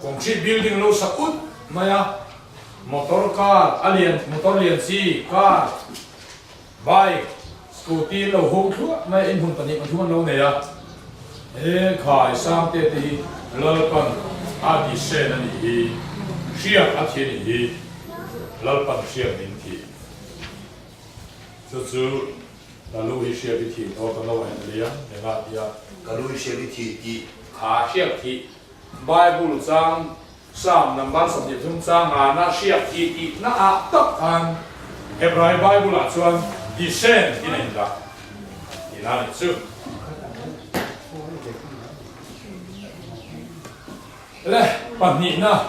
S3: cùng chi building lâu sập út mày motor car alien motor liền si car bike scooty lo hong thua mai in hun pani ma thuan lo ne ya khai sang te ti lal pan di sen ani hi sia a thien hi lal pan sia min thi chu la lu hi sia bi thi to to lo an lia ne ga ya
S5: Kalau isi di
S3: kha sia thi bible chang Sam number som nhịp thung sang na siap ti na tak an Hebrew Bible la chuan descend in inda ina chu le pani na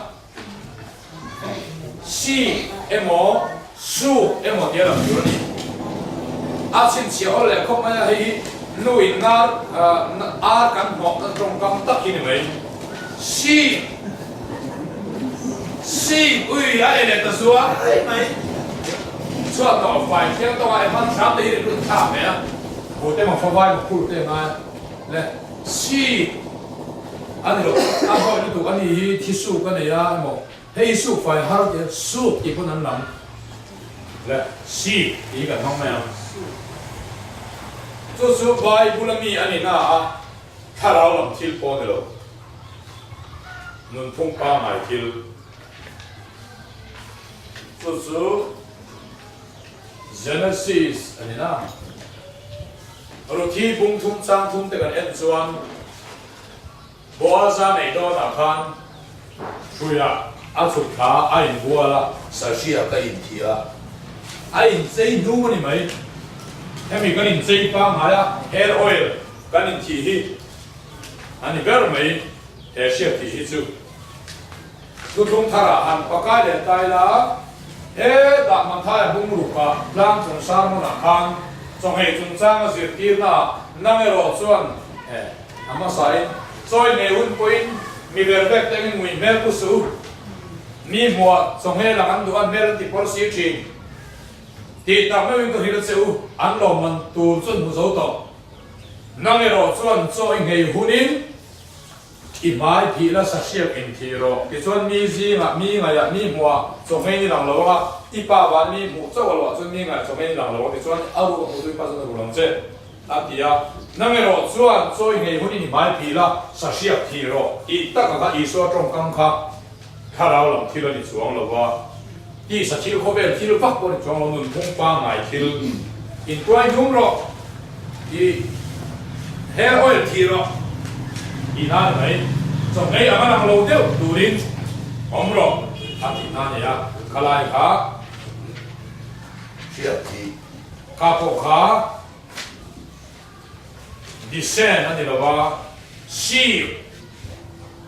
S3: si emo su emo dia la ni a chin chi ol le khop ma hi nuin na a kan mok na trong kam tak hi mai si ui ai này ta xua mày xua tao phải theo tao ai mang sáng đi được thảm mẹ bộ tên mà phá vai một khu tên mà nè anh rồi anh gọi đi tụ anh đi thi su cái này à một hay su phải hao cái su thì cũng nằm lắm nè thì cái thằng mẹ cho su vai bula mi anh ấy na thà lao làm thiêu po này rồi nun thung pa mai thiêu so Genesis ani na rồi khi bung thum sang thum te kan en chuan boaza nei do na khan thuya a chuk tha a in buala
S5: Sasia ka in thia
S3: a in sei nu mani mai hemi kan in sei pa maya hair oil kan in thi hi ani ber mai he sia thi hi chu tu thum thara han pakai le tai la đã mang thai bung rụp à lang trồng sang một nặng khang trồng hệ trồng sang diệt tiên na năng ở đó chuan ama sai soi ne un point mi ver vek teng mui mel ku su mi mo trồng hệ là ăn đồ ăn mel thì policy change thì ta mới có hiểu được ăn lo man tu chuan mu zo to năng ở đó chuan soi nghề hunin mai thì là sát siêu in thì rồi cái chuyện mi gì mà mi ngày mi mùa trong mấy năm lâu á ba vạn mi mùa cho vào chuyện mi ngày trong mấy năm lâu cái chuyện áo cũng không phải là đủ lắm chứ thì นั่งรอส่วนโซ่ยังไงคนนี้ไม่ผีละสักเสียทีรออีตักก็อีส่วนตรงกลางค่ะถ้าเราหลังที่เราดิสวงเราว่าที่สักทีเขาเป็นที่เราฟักบนจองเราหนุนพงปังไงที่เราอินกลายยุ่งรอที่เฮร์ออยล์ที่รออีนั่นไหนส่งไงอามันเราเดียวดูดิผมรออาทิตย์นั้นเนี่ยขลายขา
S5: เชียร์ที
S3: ขาโปขาดิเซนนั่นนี่เราว่าซี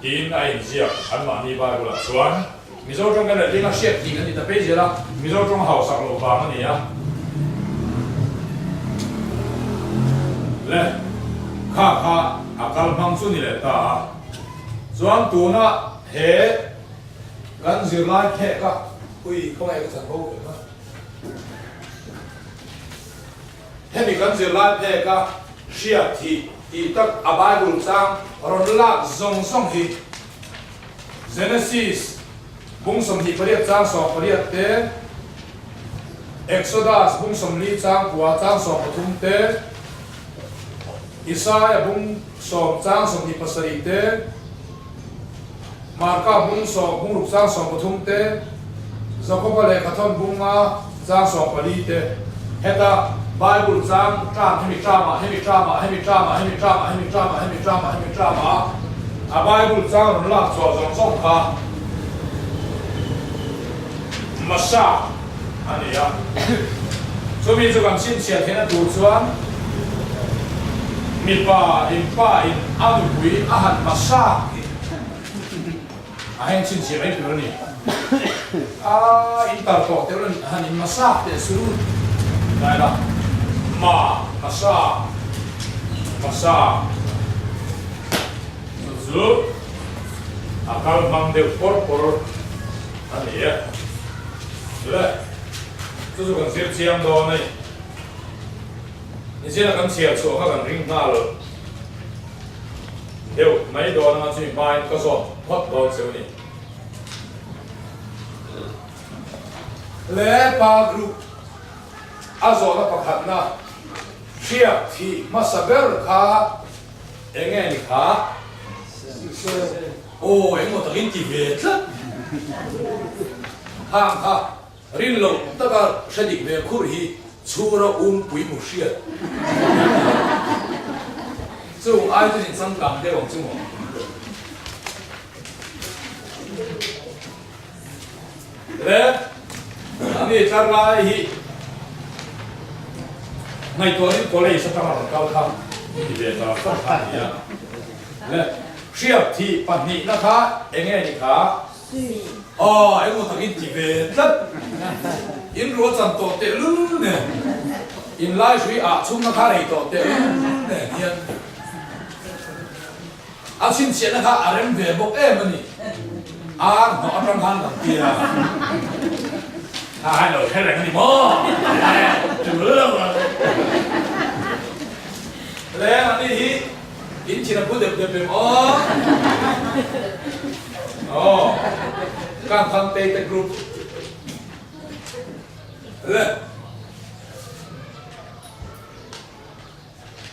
S3: ดินไอเจียอันมานี่บ้ากุละส่วนมิโซจงกันเลยที่นักเชียร์ทีนั่นนี่ตะเปเจละมิโซจงหาสักโลบางนี่อ่ะและข้าอาการมังสุนี่แหละตาส่วนตัวน่ะเฮกันสิไลแค่ก็อุ้ยเขาไม่ให้กันโบ้เลยนะเฮมีกันสิไลแค่ก็เชียร์ทีที่ตักอบายบุลซังรอนลักซงซงทีเจเนซิสบุ้งสมทีปริยัติจังสองปริยัติเตเอ็กโซดัสบุ้งสมลีจังกัวจังสองปฐุมเตอิสายบุ้งสองจังสมทีปัสริเตมาร์กาบุ้งสองบุ้งลูกจังสองปฐุมเตสกปรเลขทอนบุ้งอาจังสองปริเตเฮตาไบเบิลจังจ้างให้มีจ้ามาอาไบเบิลจังนั่นละสอนสองข้ามาซาอันนี้อ่ะส่วนมีจุกันชิ้นเสียเท่านั้นดูส่วนมีป้าอินอันดุยอาหารมาซาอาหารชิ้นเสียไม่เป็นนี่อินตาร์โตเท่านั้นอาหารมาซาเตสุรุได้ละมาซาสุดอาการมังเดือดปอร์อันนี้อ่ะเลย这是跟谁这样多呢？你现在跟车说，他跟人那了，有没多那么去买，他说我多少呢？来把路，阿说那不看那，车提马萨贝尔卡，应该你卡，哦，因为我等你几月了，哈。รินโลตะกะเสดิเวคุรีชูระอุ้มปุยมุเชียซึ่งไอ้ที่สังกัดเดี๋ยวผมจึงบอกและอันนี้จะไล่ในตัวนี้ตัวเลยสักประมาณเก้าคำที่เดี๋ยวจะฟังกันเนี่ยและเชียบที่ปัจจุบันนะคะเองไงนี่ค่ะอ๋อไอ้พวกทางอินทิเวตัดอินรัวจันโตเตลุนเนี่ยอินไล่ช่วยอาชุ่มนะคะไอ้โตเตลุนเนี่ยเนี่ยอาชินเชียนะคะอาเรมเวบอกมันนี่อาหนอจังหันตังเกียร์ให้เราแค่ไหนกันนี่มั้งจุดเริ่มแล้วอันนี้อินชินาพูดเด็บๆอ๋อการทำเตะกรุ๊ปเลย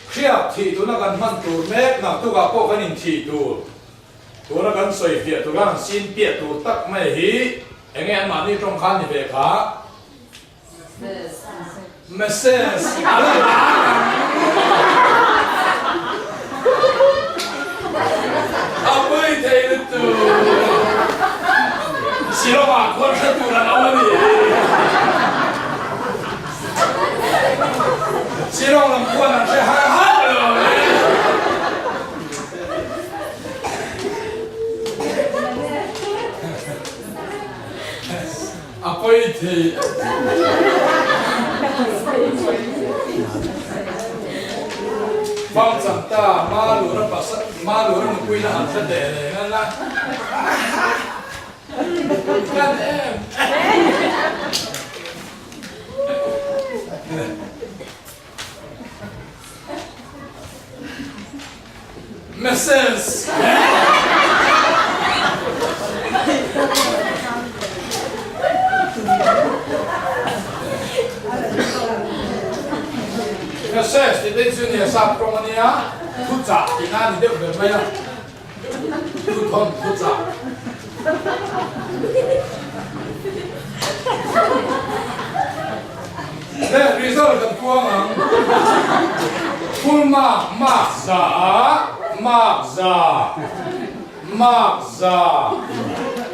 S3: เชียบที่ตัวนักการมันตัวแม่นักตัวกับพวกกันอินที่ตัวนักการสวยเปียตัวกันสินเปียตัวตักไม่หีเองไงอันมานี่ตรงขันนี่เบค่ะเมสเซสอะไรเอาไปเทนตัวชิโร่มาคนละตัวละเอาดิชิโร่ลำควรจะหายเลยเอาไปเทฟังสัมตามาหลุดปัสมาหลุดมันคุยละหันเสด็จเลยนั่นละกันเองเมสเซสเมสเซสที่เป็น xin nhà sắp trong anh nhá thuốc giả thì na thì đều về mấy à thuốc thon thuốc giả đây result cần cuang à full mark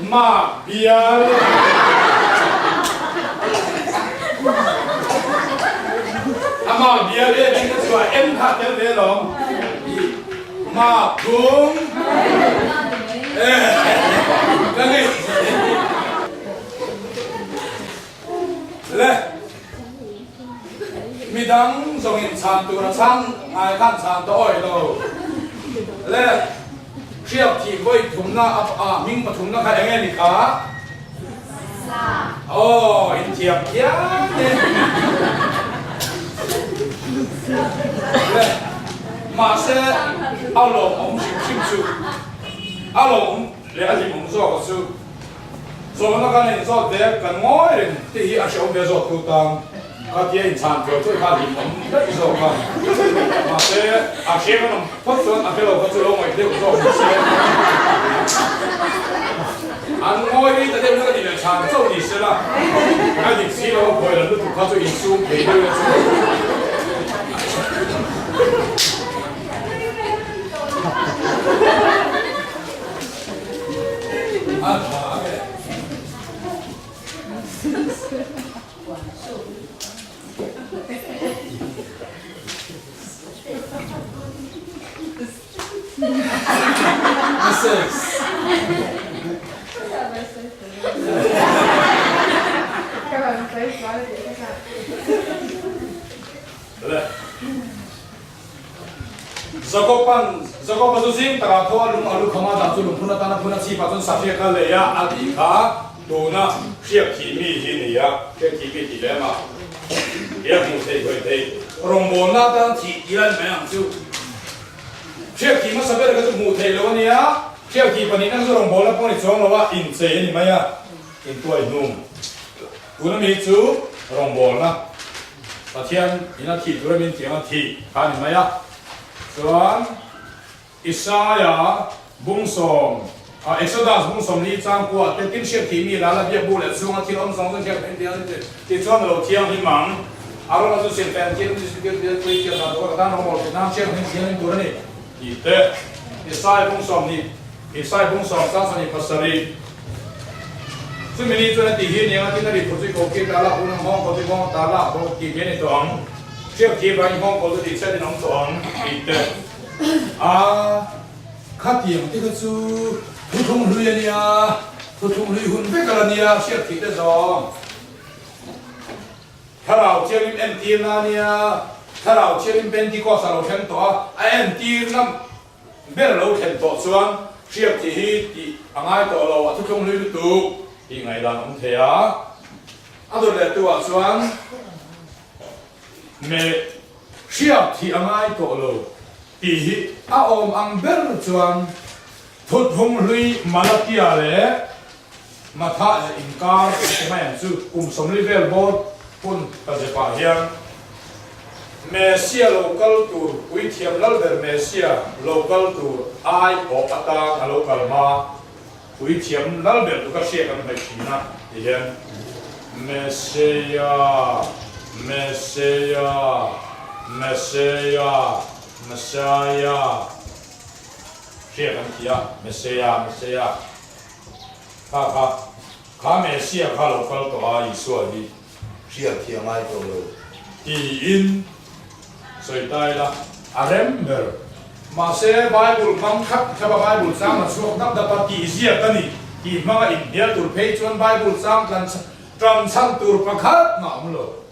S3: mark biar ama biar dia dengan suara M hat dia belum mark bung lagi le midang zongin chan tu ra sang ai kan chan to oi lo le siap thi voi thum na ming ma thum na khai enge ni ka oh in thiam kia le ma se ao lo ông sim su ao lo le a ji mong zo ko su zo na ka ne zo de kan ngoi ren ti hi a shom be zo tu tang các chị anh chàng kiểu chơi khá điểm rất nhiều mà sẽ xem nó phát xuất cái đầu phát xuất lâu ngoài đều rồi anh ngồi đi tại đây nó cái gì là chàng châu gì xí là cái gì xí nó hồi là nó tụt phát xuất in xuống để đưa anh Zakopan Zuzim taka thoa lung alu khama da chu lung phuna tana phuna chi pa chon sa thia ka le ya ati kha dona khiak thi mi hi ni ya khiak thi mi ti le ma ya mu sei hoi dei rong na ta thi ilan me ang chu khiak thi ma sa be ka chu mu thei lo ni ya khiak thi pani nang rong bon la pon ni chong lo wa in che ni ma ya in tuai num tuna mi chu rong bon na pathian ina thi tura min tiang thi kha ni ma ya Tuan Isaiah bungsom Exodus bungsom li chang kwa te tin shek thi mi la la bia bu le zunga thi om song song pen dia ti chuan lo thiang hi mang aro la zu sen pen tin ti ti ti ti na do ka no mo ti nam shek ni thiang tur ni ti te Isaiah bungsom sa sa ni pasari su mi ni chuan ti hi ni nga ti na ri phu chi ko ki ta la hu na hong ko ti ko ta la ko ki ge ni tong Chiếc kia vào hong có được sẽ đi nóng xuống ít khát tiền cái chú thu thùng lưới nia thu thùng lưới hun với cái nia chiếc thịt đấy rồi thà nào chiếc em tiền là nia thà nào chiếc em bên đi qua sao khen to em tiền lắm bên lâu khen to xuống chiếc thì anh ai to lâu thu thùng lưới tụ thì ngày đàn ông thế rồi là tụ xuống mẹ siap thì anh ai tổ lô thì ông anh biết chuan thốt hung lui Malakia lệ mà thà incar cái máy anh chú cùng sống đi về bốt pun cái gì bảo hiền Messia local tour quý thiam lal der Messia local tour ai có ata local ma quý thiam lal der tu cái xe cái này chỉ na thì hiền Messiah Siapa dia Messiah Kha Messiah kha local to ai Yesus đi
S5: siap thiang ai to lo
S3: ti in soi tai la remember mà se Bible mang khắp theo Bible sang mà suốt năm đã bắt ti zia tani ti mang in dia tur page on Bible sang trans sang tur pakhat ngam lo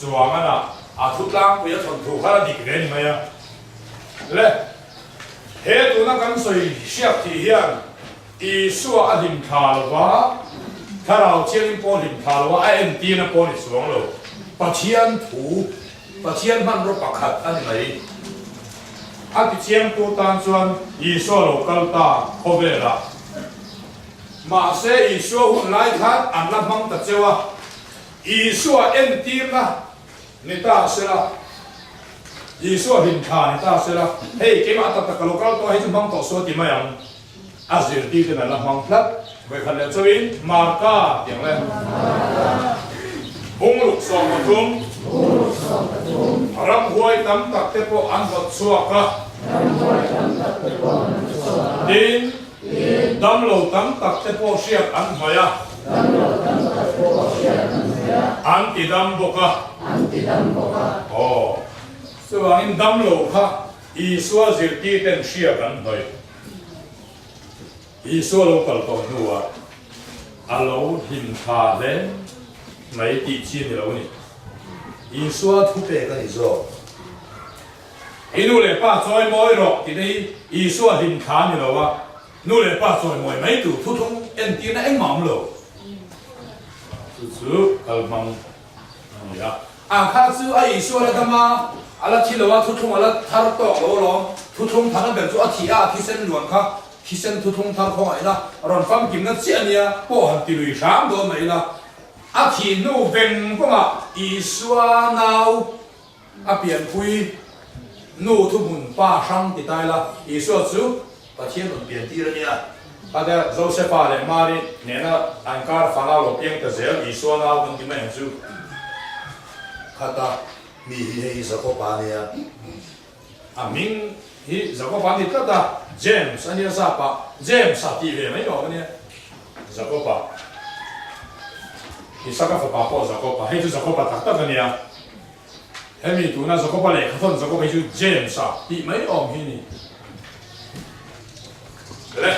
S3: chuang ana thut lang puya thon thu khara dik ren maya le he tu na kan soi siap thi hian Isua adim thalwa tharau chiang po lim thalwa en ti na po ni suang lo pathian man ro pakhat ani mai ati chiang tu tan chuan Isua lo kalta khobela ma se Isua hun lai khat an la mang ta chewa Isua en ti na nita sera Isu hin kha ni ta sela hey ke ma ta ka lokal to hai jumang to so ti ma yang azir ti te na la mang plat ve khan le chawin marka tiang le hung luk som thum ram huai tam tak te po an hot suaka din dam lo tam tak te po siak an maya an ti dam boka oh so in dam lo kha Isu azir ti ten siak an hoi Isu lo kal to nuwa alo hin kha le mấy tỷ chi ni lo ni Isu thu pe ka iso inu le pa choi moi ro ti dei Isu hin kha ni lo wa nu le pa choi moi mấy tu thu thung en ti na eng mam lo su kal mang ya a kha su a Isu la kama ala thi lo wa thu thung ala thar to lo lo thu thung thang ben chu a thi a thi sen luan kha thi sen thu thung thar khong ai la ron fam kim na chi ania po han ti lui sam do mai la a thi nu ven ko ma Isu nau a pian pui nu thu mun pa sang ti tai la Isu chu
S5: 把天龙贬低了呢。
S3: ada Josepha le Mari nena angkar fanga lo piang ta zel Isu nau kan ti mai chu
S5: 看到米黑是个把呢，
S3: a ming hi zako pa ni ta James ania sa pa James sa ti ve mai yo ne zako pa hi saka fa pa po zako pa he chu zako pa tak ta nia he mi tu na zako pa le khathon zako pa chu James sa ti mai om hi ni le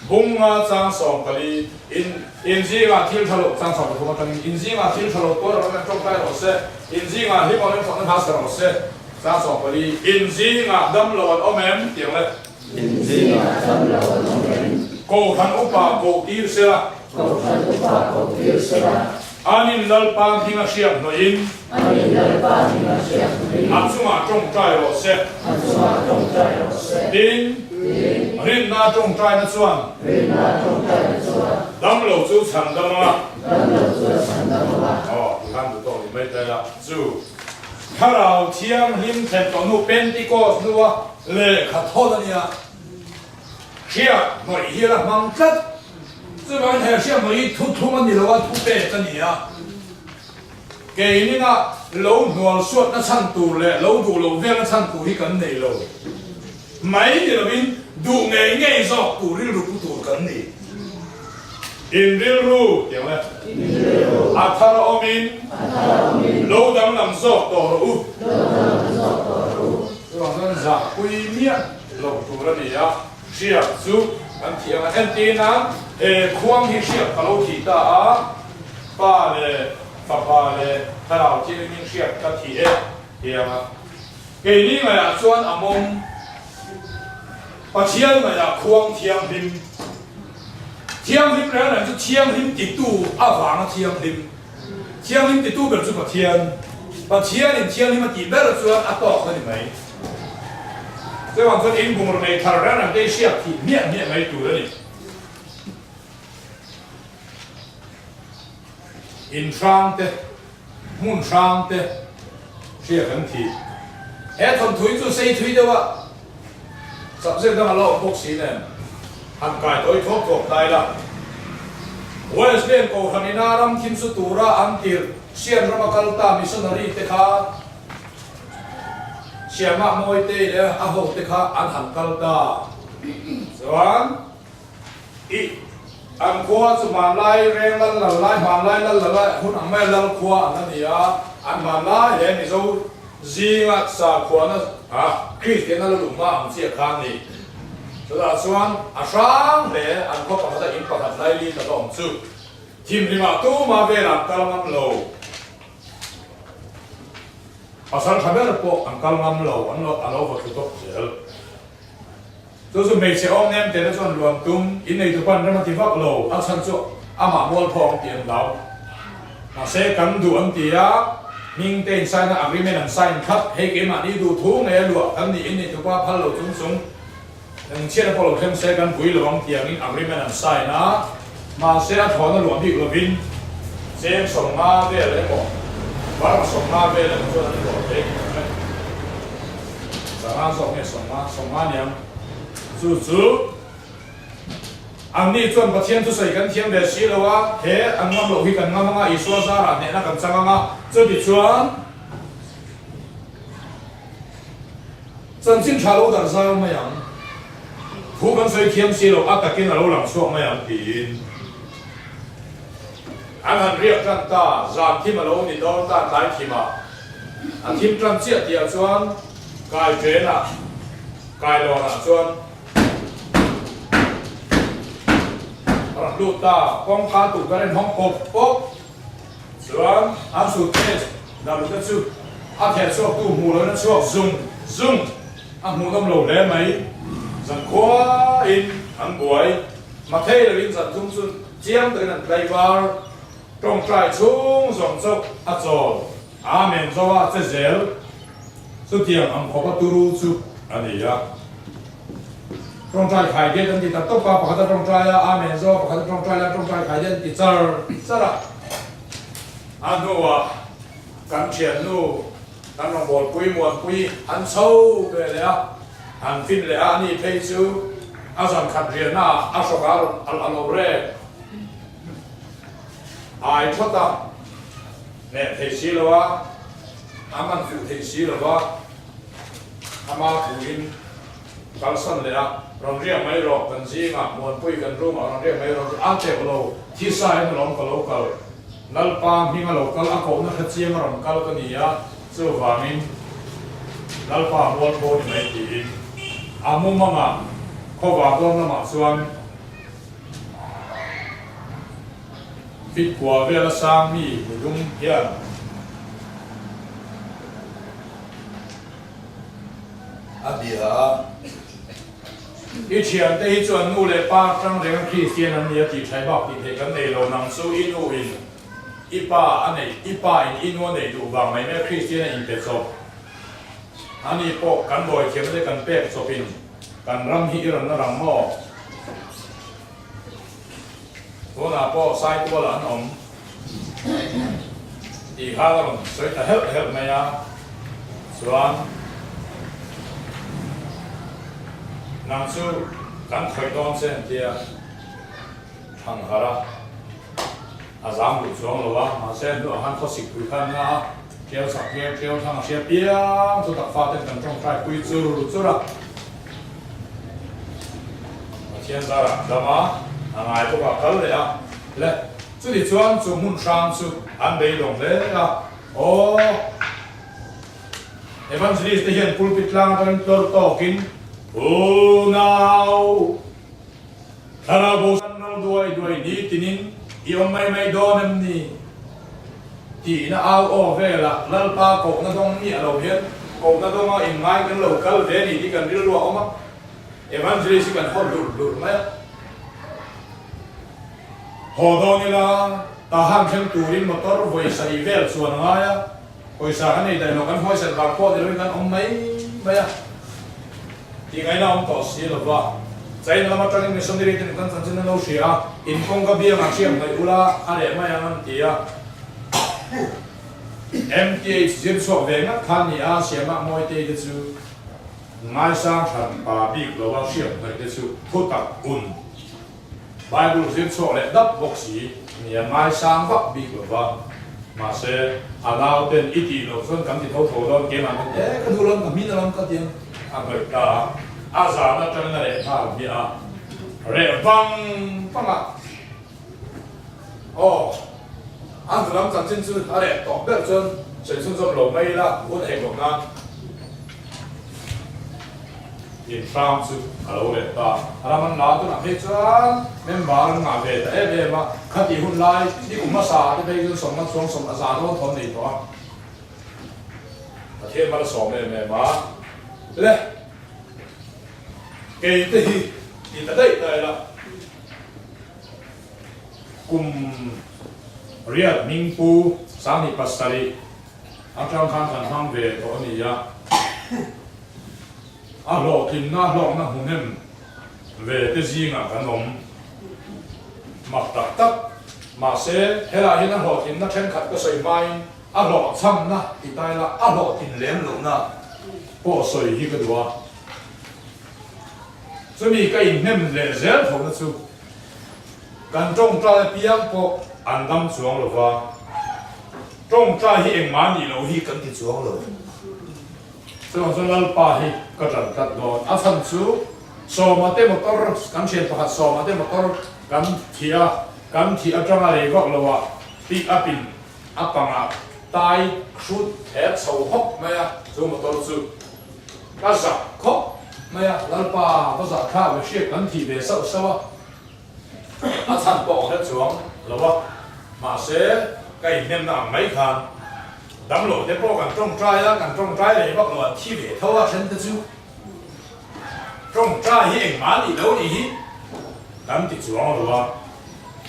S3: bunga chang song kali in ji ga thil thalo chang song ko kan in ji ga thil thalo to ro na chong kai ro se in ji ga hi ko ne phon ha sa ro se chang song kali in ji ga dam lo om em tiang le
S4: in ji
S3: ko khan upa ko tir se la anin lal pa thi nga siap no in achunga chong kai ro se din rin na trong trai na chuan dam lo chu chan dam ma kan du to mai ta la chu kharao thiam him the to nu pentecost nu wa le kha tho nia chia noi hi la mang kat chu ban he sia noi thu thu man ni lo wa thu pe ta ni a ke ni na lo nual suat na chan tu le lo du lo ve na chan tu hi kan nei lo mấy thì là mình đủ nghề nghề dọc đủ riêng đủ đủ cấn đi in riêng ru hiểu không à thà là omin lâu đắm làm dọc tổ ru rồi nên giả quy miệng lộc thủ là gì á siết chú anh thiệt là anh tin á khoang hi siết cả lâu thì ta á ba lệ thà là chỉ nên siết cái thiệt hiểu không cái này là chuyên among và chiang này là khoang thiang him ra là chú thiang him tịt tu vàng thiang him tịt tu bên chú mà và thiang him mà tịt bên là chú to hơn mấy cái hoàn toàn in bùng này thằng ra là cái siết thì miệng mấy tu đấy in sang thế mun sang thế siết很体hết thằng thúi chú xây thúi đâu ạ sắp xếp ra lo bốc xí này hàng cài tối thốt thuộc tay là Western cổ thằng ina ram kim su tu ra an tir xiên ra mà kalta missionary te kha xiên mà môi te le a ho te kha an han kalta rồi an khoa chu man lai reng lai man lai hun ang mai lal khoa an ni a an man lai le ni zo gì mà sa khoa na Christian là lùng mà không chia khan đi, cho là xuân sáng để anh có bảo ta in bảo lại đi ta đồng chú, team đi mà tu mà về làm cao ngâm lầu, sáng khai là bộ anh cao ngâm lầu anh lâu vật tốt dễ, cho dù mấy xe ôm nem để nó chọn luồng tung, in này tụi bạn nó mà tìm vác lầu, anh sẵn chỗ, anh mà mua phong tiền đầu, mà sẽ cắm đủ anh tía mình tên sai na agreement and sign khắp hay cái mà đi đủ thú nghe lụa thằng này in tụi qua phá lầu chúng chúng đừng chia ra follow thêm sẽ cần quỷ lồng tiền in agreement and sign na mà sẽ thọ nó lụa bị lụa vin sẽ sống ma về lấy bỏ và mà sống ma về lấy cho nó bỏ đấy sanga so nge songa niam chu anh đi chuẩn bắt thiên tu sấyกันเทียมเดชีแล้ววะเฮ้อันงามโลหิกันงามงาอิสวาซาระเนี่ยนะกันจังงาจะดิชวน真正查路的时候没有，ผู้กันสวยเทียมชีแล้วอัตตะกินเราหลังช่วงไม่有ปีนอันนั้นเรียกกันตาจานที่มาเรานี่โดนตาหลายทีมาอันทีมกันเจียเดียวชวนกายเจน่ะกายรอน่ะชวนลูกตาป้องกันตุกกันห้องปบส่วนอันสุดเทสดาวลูกชูอาเทียนชอบตู้หูแล้วนั่นชอบซุ่มอันหูต้องโหลดได้ไหมสังขวาอินอันบวยมาเทเลยวินสันทุ่มซุนเจียมตัวนั้นไกลบาร์ตรงใจชุ่งส่งจบอัจฉริอาเมนจะว่าเจลสุดเทียมอันขบตูรูซุอันนี้อะตรงใจขายเด่นที่ตัดต้นปลาปกติตรงใจอาเมนโซปกติตรงใจแล้วตรงใจขายเด่นที่เจอซะละอันนู้ว่ากันเชียนนู้กันลองบอกคุยมวนคุยอันโซ่ไปเลยอ่ะอันฟินเลยอันนี้เพย์ซูอาสันขัดเรียนหน้าอาสกาอัลโลเร่ไอ้ชดตาเนี่ยเพย์ซีแล้ววะอามันฟิวเพย์ซีแล้ววะอามาถูกินกัลสันเลยอ่ะเราเรียกไม่รอกกันซีอ่ะมวนคุยกันรู้มาเราเรียกไม่รอกอันเทปโลที่ใส่มันลงกับโลกัลนัลปามพิงโลกัลอาโคนักเชียงรำกัลกันนี่อ่ะเจ้าฟามินนัลปามวนโบนไม่ตีอามุมมาเขาว่าตัวนั้นมาส่วนฟิตกว่าเวลาสามียุ่งเพียง
S5: 阿弟啊，
S3: 以前的一转努力把张这个คริสเตียนนี้ที่ใช้บอกที่เห็นกันในโลนังสู้อินูอินอีป้าอันนี้อีป้าอินวันนี้ดูบางไม่แม้คริสเตียนอินเป็นศพอันนี้พวกกันบ่อยเขียนได้กันเป๊ะศพอินกันรำฮิรันนรังหม้อตัวน่ะพวกใส่ตัวหลานอมอีกข้าวมันสวยแต่เฮ็ดไหมอ่ะส่วนนางสู้กันเคยโดนเส้นเดียทางหาระอาจารย์ผู้ชมหรือว่ามาเส้นด้วยหันเขาสิคุยกันนะเที่ยวสักเที่ยวทางเสียเปียสุดท้ายฟ้าเต็มกันตรงใจคุยจุระมาเที่ยวซาระดามาอะไรพวกเขาเลยอ่ะและสุดที่ชวนจุมุ่งช่างสุดอันเดียดเลยอ่ะโอ้เอวันนี้จะเห็นพูดปิดล่างกันตัวโตกินOh now, harabosan no dua ni tinin iom mai donem ni ti na au o vela lalpa ko na dong ni alo hian ko na dong a in ngai kan local ve ni kan ril lo oma evangelist kan hol dur mai ho do ni la ta ham chen turin motor voi sai vel suan ngaya koi sa kan nei dai no kan hoi san ba ko de kan om mai yaที่ไงน้องต่อสีหรือว่าใจเรามาตั้งในสมเด็จที่ตั้งใจนั่นเราเสียอินคงกับเบี้ยมาเชียงในอุลาอะไรไม่ยังมันตีอ่ะ MTH จิ้มสวกเวงท่านนี่อาเสียมากมวยเตยจูง่ายสร้างฉันปาบีกเราว่าเชียงในเตจูพุทธอุ่นไบเบิลจิ้มสวกเลยดับบกสีเนี่ยง่ายสร้างวักบีกเราว่ามาเสียอาลาวเป็นอิติโลส่วนกันที่เขาโถโดนเกมันก็ดูลำกับมินลำก็เตียงAmerika, azan atau nere dia, rebang pala. Oh, anu dalam jantin tu ada top berjun, sesuatu sebab lomai lah, pun ekokna. In France, kalau leta, alaman latu nak pecan, memang nak beta, memang kati hun lai, di rumah sah, di bagian sommat som azan tu thon ni tu. Tapi malah somai memang. Leh, cái thì tại đây là cùng riêng Minh Phu sáng thì pasali, anh trong khăn khăn khăn về đó này ya, lộ tin na lộ na hùng em về cái gì ngà cái nông, mặc tắc mà sẽ thế là hiện lộ tin na trên khát cái sợi mai, lộ chăm na thì tai là lộ tin lém lộ na bỏ soi hi cái đó cho mình cái nem lệ dễ thầu nó chú cần trong trai piang po an đâm xuống rồi va trong trai hi em mani lo hi cần
S5: cái chuông rồi
S3: cho nên là pa hi cái trận cắt đó à thằng chú so mà tem motor kan chen pa so mà tem motor kan thia trong này góc lo wa pick upin apanga tai shoot head sâu hốc mày chú motor chú cái giặc khóc mày lalpa cái giặc khác về xe kan thì về sâu sâu à thằng bỏ hết xuống là wa mà sẽ cái nem nào mấy khan đâm lộ để bỏ càng trong trái này bắt đầu thi về thâu à chân chú trong trái hi mà đi đâu đi đâm thì xuống rồi wa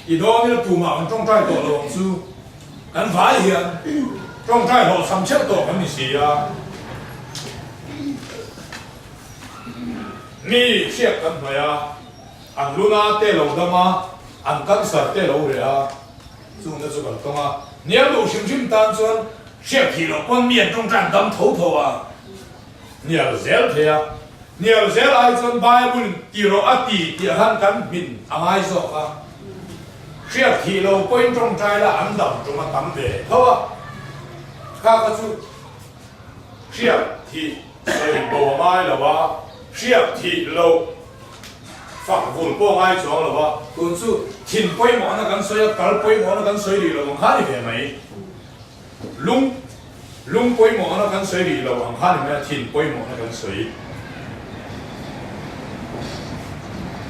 S3: đi đó như tụ mà trong trái tổ lồng chú anh phải hiện trong trái họ sắm xếp tổ cái gì à ni xếp cái này à anh luna tê lâu đó mà anh cắn sợi tê lâu rồi à chúng nó chú cần tông à nếu đủ sim tan xuân xếp thì nó quan miệng trong trái đâm thấu à nhiều dễ thế à nhiều dễ ai xuân bài bún tỷ lô ắt tỷ han cắn mình ai rồi à xếp thì nó quên trong trái là anh đâm chúng mà tắm về thấu à các cái chú xếp thì sợi bò mai là ba xếp thì lâu phẳng vụn bò mai xuống là ba tuần chú thìn quay mỏ nó gắn sợi cál quay mỏ nó gắn sợi đi là bằng hai đi về mấy lung quay mỏ nó gắn sợi đi là bằng hai đi mấy thìn quay mỏ nó gắn sợi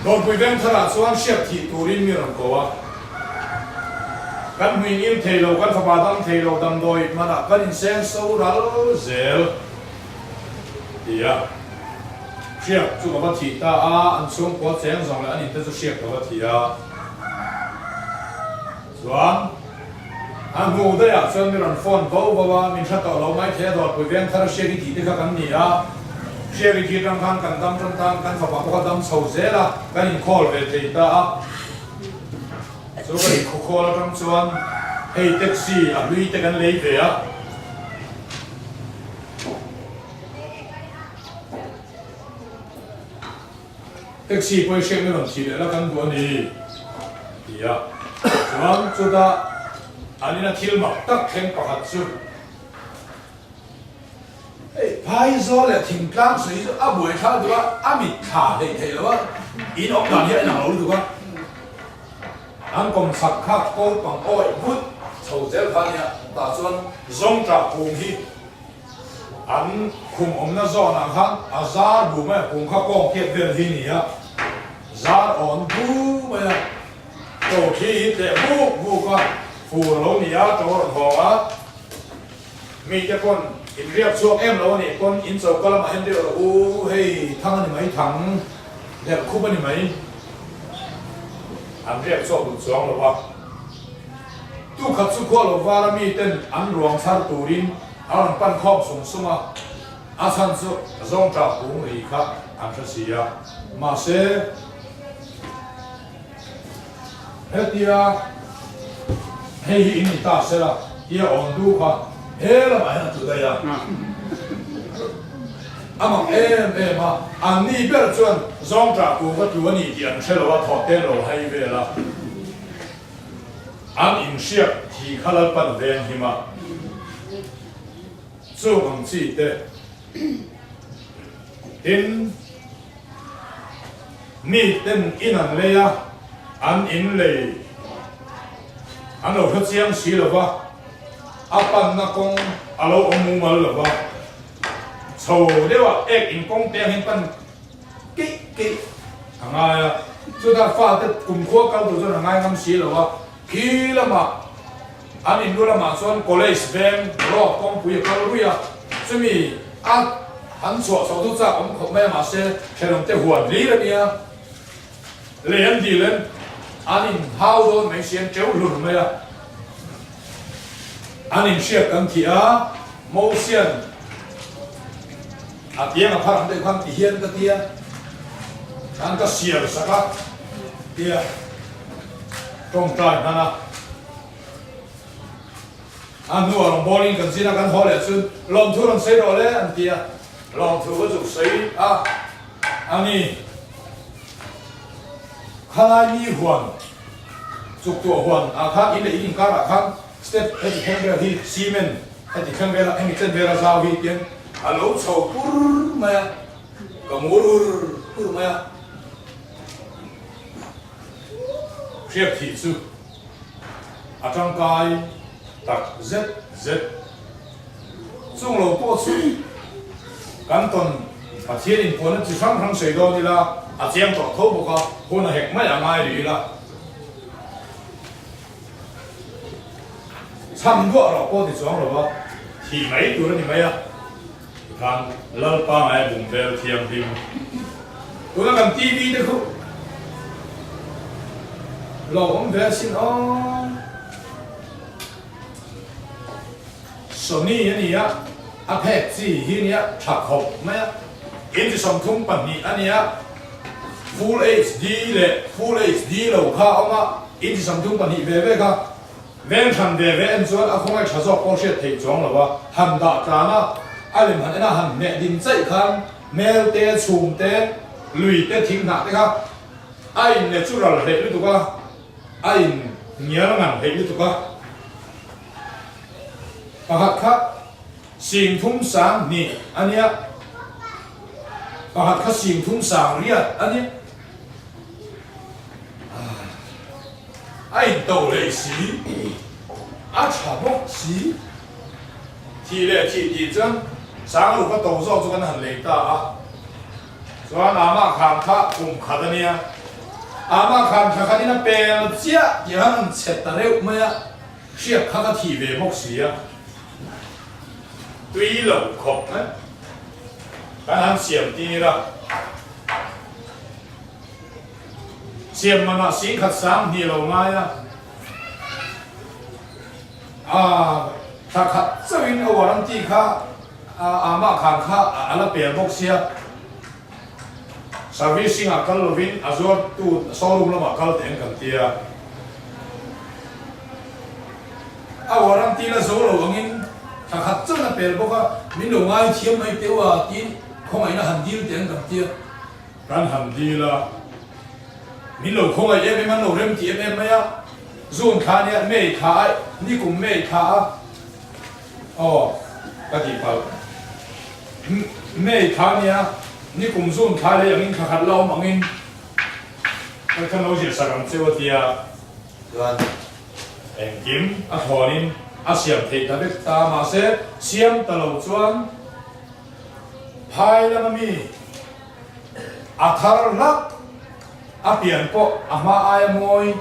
S3: đồn quay ven thà xuống xếp thì turin mi làm cố à căn mình im thề lâu căn phá đam thề lâu đam đôi mà đã căn sen sâu ra dễ thì à xếp chú có thì ta anh xuống có sen rồi anh nhìn thấy chú xếp có thì à Doan, anh ngủ đây à? Cho nên mình phone vô và mình sẽ tạo lâu mấy thế rồi. Bởi vì anh thấy xe thì cái cái gì à? Xe thì trong khăn cần đâm trong tăng cần phải bảo có đâm sầu dễ là cái mình call về thì ta số cái call trong chuan hey taxi à lui tới cái lấy về à taxi quay xe mới làm gì để là cái đồ này thì à Chuan chú ta anh ấy thiêu mặc tắc khen bạc chú phải rồi là thỉnh cang suy à buổi thao được à mít thả để thấy là in ốc đàn hiện nào được anh còn sạc khắc cô bằng oi vút sầu dễ phan ya ta chuan zong tra cùng hi anh cùng nó do nàng hắn à giá đủ mấy cùng khắc con kiệt về hi nhỉ giá ổn đủ mấy tổ khi để vu con phù lâu nhỉ cho họ á mi cái con in riêng xuống em lâu nhỉ con in sầu cái mà em đều hey thằng này mấy thằng đẹp khu bên này mấy anh riêng xuống xuống rồi ba tu khát su khoa rồi va mi tên anh ruộng sar turin anh pan khom sung sung à asan su zong trà cũng đi khác anh sẽ xí à mà sẽ hết dia hey in ta sẽ là dia on du kha he là mày là tụi đây à ama em à anh đi biết chuyện zong trà cũng có chuyện gì thì anh sẽ là thọ tên rồi hay về là anh in ship thì khá là bận đen hi mà chú bằng chi thế in mi tên in anh lấy à anh in lấy anh ở phía trên xí là ba apan na con alo ông mua là ba sầu đấyว่าเอกอินกงเตียงหินปันกิ๊กทางไงอ่ะจุดที่ฟ้าที่กลุ่มขั้วเก่าตัวจนทางไงงำสีหรอวะขี้ละมาอันนี้ดูละมาส่วน college bank รอบกองปุ๋ยเขาลุยอ่ะจะมีอันหันสวดสาวทุกจ้าผมขอแม่มาเสียแค่ลงแต่หัวดีเลยเนี่ยเรียนดีเลยอันนี้howโดนไม่เสียเจ้าหลุดไหมอ่ะอันนี้เชื่อกันที่อ่ะโมเซียนอาเตียงกับพระอันได้ความที่เฮียนก็เตียอันก็เสียสักครับเตียตรงใจนั่นนะอันนู้นลงบอลลิงกันสินะกันพอเลยซึ่งลงทุนลงเสียดอกเลยอันเตีย lòng thứ dụng sấy anh đi khai mi hoàn dục tuổi hoàn khác in là in cả là khác step hay thì khen về thì cement hay thì khen về là anh chân về là sao thì tiền lỗ sầu pur mà còn pur mà xếp thị sư trong cái đặc rất chung lầu bộ sư căn tuần thiên in phun chỉ sang sang sấy đó đi là chiang tổ thâu bộ cả phun là hẹp mấy mai đi là tham gia rồi có thì xuống rồi thì mấy tuổi thì mấy thằng lơ pa mai bùng bèo thiềm phim tôi đang cầm tivi đấy không lầu ông về xin ông Sony này á Apex gì này chặt học mấy á in thì Samsung bản này anh á Full HD lệ Full HD lầu khá ông á in thì Samsung bản này về cả ven thằng về anh cho anh không ai trả cho bao nhiêu tiền chọn rồi ba hành đạo trả na anh làm hành na hành mẹ đình dậy khăn mail tên chùm tên lùi tên thím nạp đấy cả anh này chú là hệ lúc đó anh nhớ ngàn hệ lúc đó hạt khác xin thung sáng nè anh nhá hạt khác xin thung sáng riết anh nhá anh đầu lệ xí chả bốc xí thì lệ thì chân sáng lúc có đầu sau cho cái hành lệ ta cho anh mà khám khá cùng khá đó nè mà khám khá đi nó bèn chia thì hắn chết ta đấy mà xếp khá thì về bốc xí tuy lẩu khổng đấy cái hắn xiêm đi ra xiêm mà nó xí khát sáng thì lẩu ngay khát khát sau khi nó vào làm gì khá mà khám khá là bèn bốc xí servicing akal lovin azor tu showroom lama akal ten kan tia awaram ti la zolo angin khát chân là bèn bốc mình đồ ngay chiếm mấy tiêu tin không ai là hành đi ten kan tia kan hành đi là mình đồ không ai em mà đồ rem ti em mấy zone khá nè mấy khá ni cũng mấy khá cái gì bảo mấy khá nè ni cùng zone khá đấy anh khá khát lâu mà anh cái thằng nó chỉ sang chơi với tia
S5: Rồi
S3: em kiếm thò nín xiêm thì ta biết ta mà sẽ xiêm ta lâu chuan phai là mi thar lắc biển po mà ai môi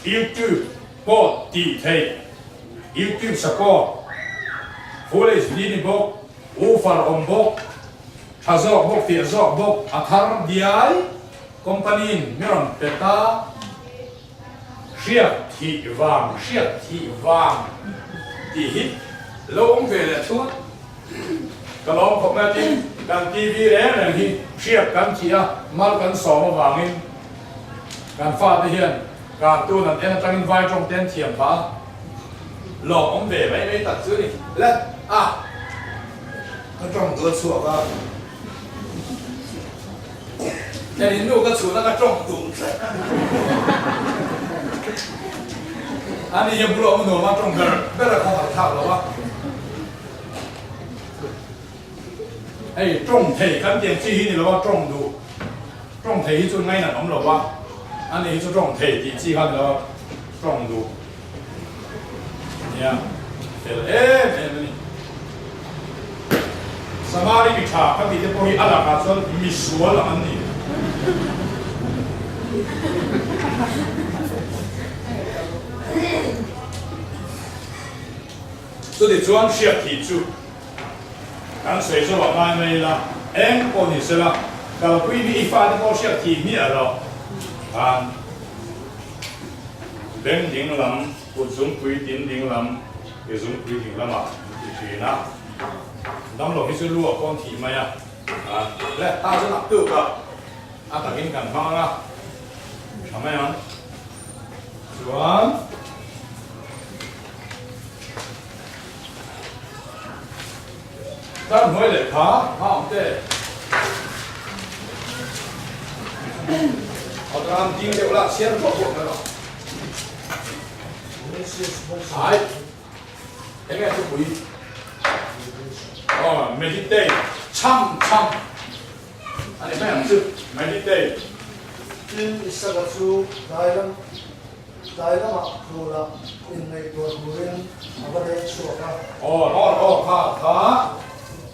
S3: YouTube po tị thầy YouTube support Full HD ni bok offer on bok hazok bok ti azok bok thar diai company miron peta siết thị vàng thì hít lâu ông về là thuốc cái lông không là tin càng tivi đấy là hít siết càng chia mal càng sò mà vàng in càng pha thì hiện càng tu là em đang vai trong tên thiểm phá lông ông về mấy tật chữ đi lên
S5: nó trong cửa sổ cả
S3: cái đến lúc cái chủ nó cái trong đủ anh ấy bùrọ̀มันหนูมาตรงกันไม่ได้ของหัดข่าวหรอวะไอ้ตรงเทกันเตียงที่นี่หรอวะตรงดูตรงเทที่จุดไงน่ะน้องหรอวะอันนี้จุดตรงเทที่ที่กันหรอตรงดูเนี่ยเดี๋ยวนี่สมาริมิชาเขาติดพวกนี้อะไรกันส่วนมีสวนละอันนี้这里装饰体住，刚水说我买没了，我你是了，搞规律一发的包饰体灭了，零零人不中规定零人，也中规定了嘛，就是那，咱们老是如果光体没呀，来大声了，对个，大家敢放啊，什么样？装。ta Tan hoi le kha ha te Otram ding de la xian ko ko na ai em nghe tôi quý meditate chăm anh em làm chữ meditate
S1: tin isaga chu dai lam khu la in nei to burin abare chu ka
S3: nó kha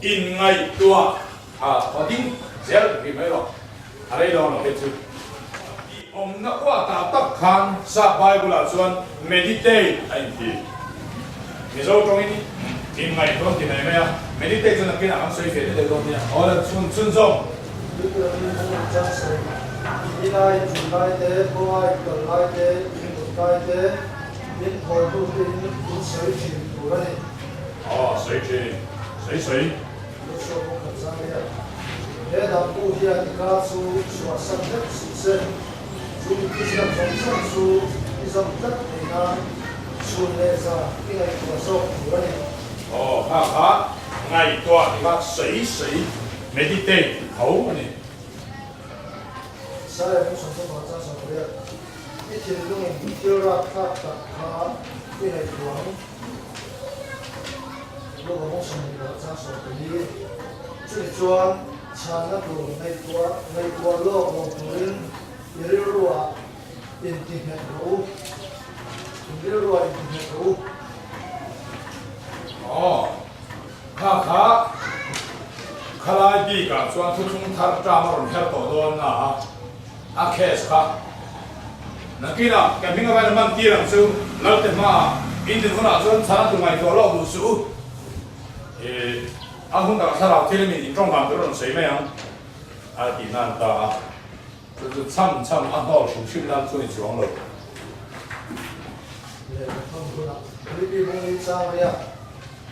S3: in ngay tua có tiếng dễ bị mấy rồi ở đây đó là cái chữ ông nó qua ta tập khan sa Bible là chuan meditate anh thì mình dâu trong ini in ngay tua thì này mấy à meditate cho nó cái nào suy phiền để đâu nhá là chun dòng
S1: Inai junai te boai kalai te inai te in hoi tu in soi chin tu ni
S3: 水去水
S1: lu so ko kan sa ya he da pu hian ka chu suwa san dak si sen chu ki sa chong san chu isam dak na chu le sa inai tu so tu ni
S3: kha ngay tua thì bác水 meditate hấu này
S1: sa ya mu so ko sa sa ko ya i tin lu ni ti ra ka ta ka inai tu ang如果我是那个咋说的呢？最专查那个美国老公人，也是说，印度那个，也是说印度那个。
S3: khá lại đi cả chuan thu chung thar tra mà rồi theo tổ đồn na case khá na kia na cái mình cái mình kia làm sao lâu thế mà in được con nào chuan sáng từ ngày tổ lâu đủ số anh không cả sao thế mình trong làm cái đó谁没有thì那ta就是参按到重庆那做起王了。
S1: 你比公里啥么呀？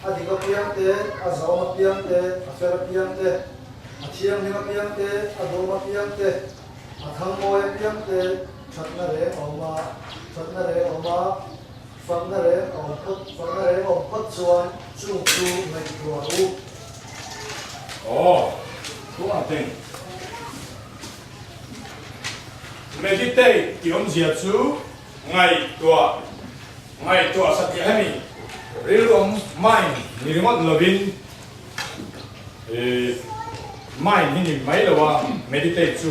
S1: ဒီကပြန်တဲ့အဇောမပြန်တဲ့အဖရပြန်တဲ့အချီယံမပြန်တဲ့အဒိုမပြန်တဲ့အသံမောပြန်တဲ့ချက်နရဲအောင်မချက်နရဲအောင်မဖန်နရဲအောင်ပတ်ချွန်ကျူမေကွာဦး
S3: đúng là tình meditate kiểu diệt chú ngày tua sát cái này real ông mind ni remote loving mind ni mấy là meditate chú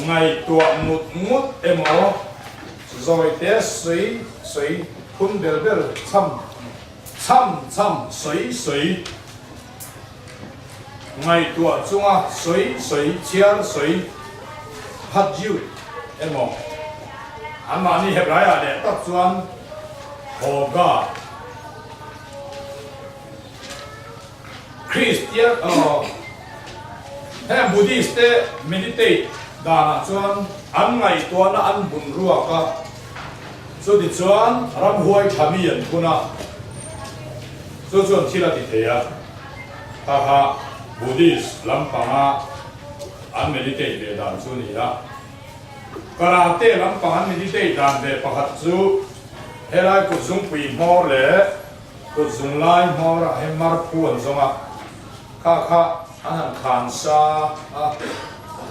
S3: ngày tua một em ó rồi té suy phun bel chăm suy ngày tua chung suy chia hạt dưa em ó anh mà ni hẹp lại để tập chuan hồ gà Christian hay Buddhist meditate đà chuan ăn ngày tua na ăn bún ruột ka so thì chuan ram huai thamian kuna so chuan thila ti theya ha Buddhist lampanga ăn meditate về đàn chu ni la karate lampanga ăn meditate đàn về pakhat chu helai ku zung pui mor le ku zung lai mor a hemar puan zonga kha an khan sa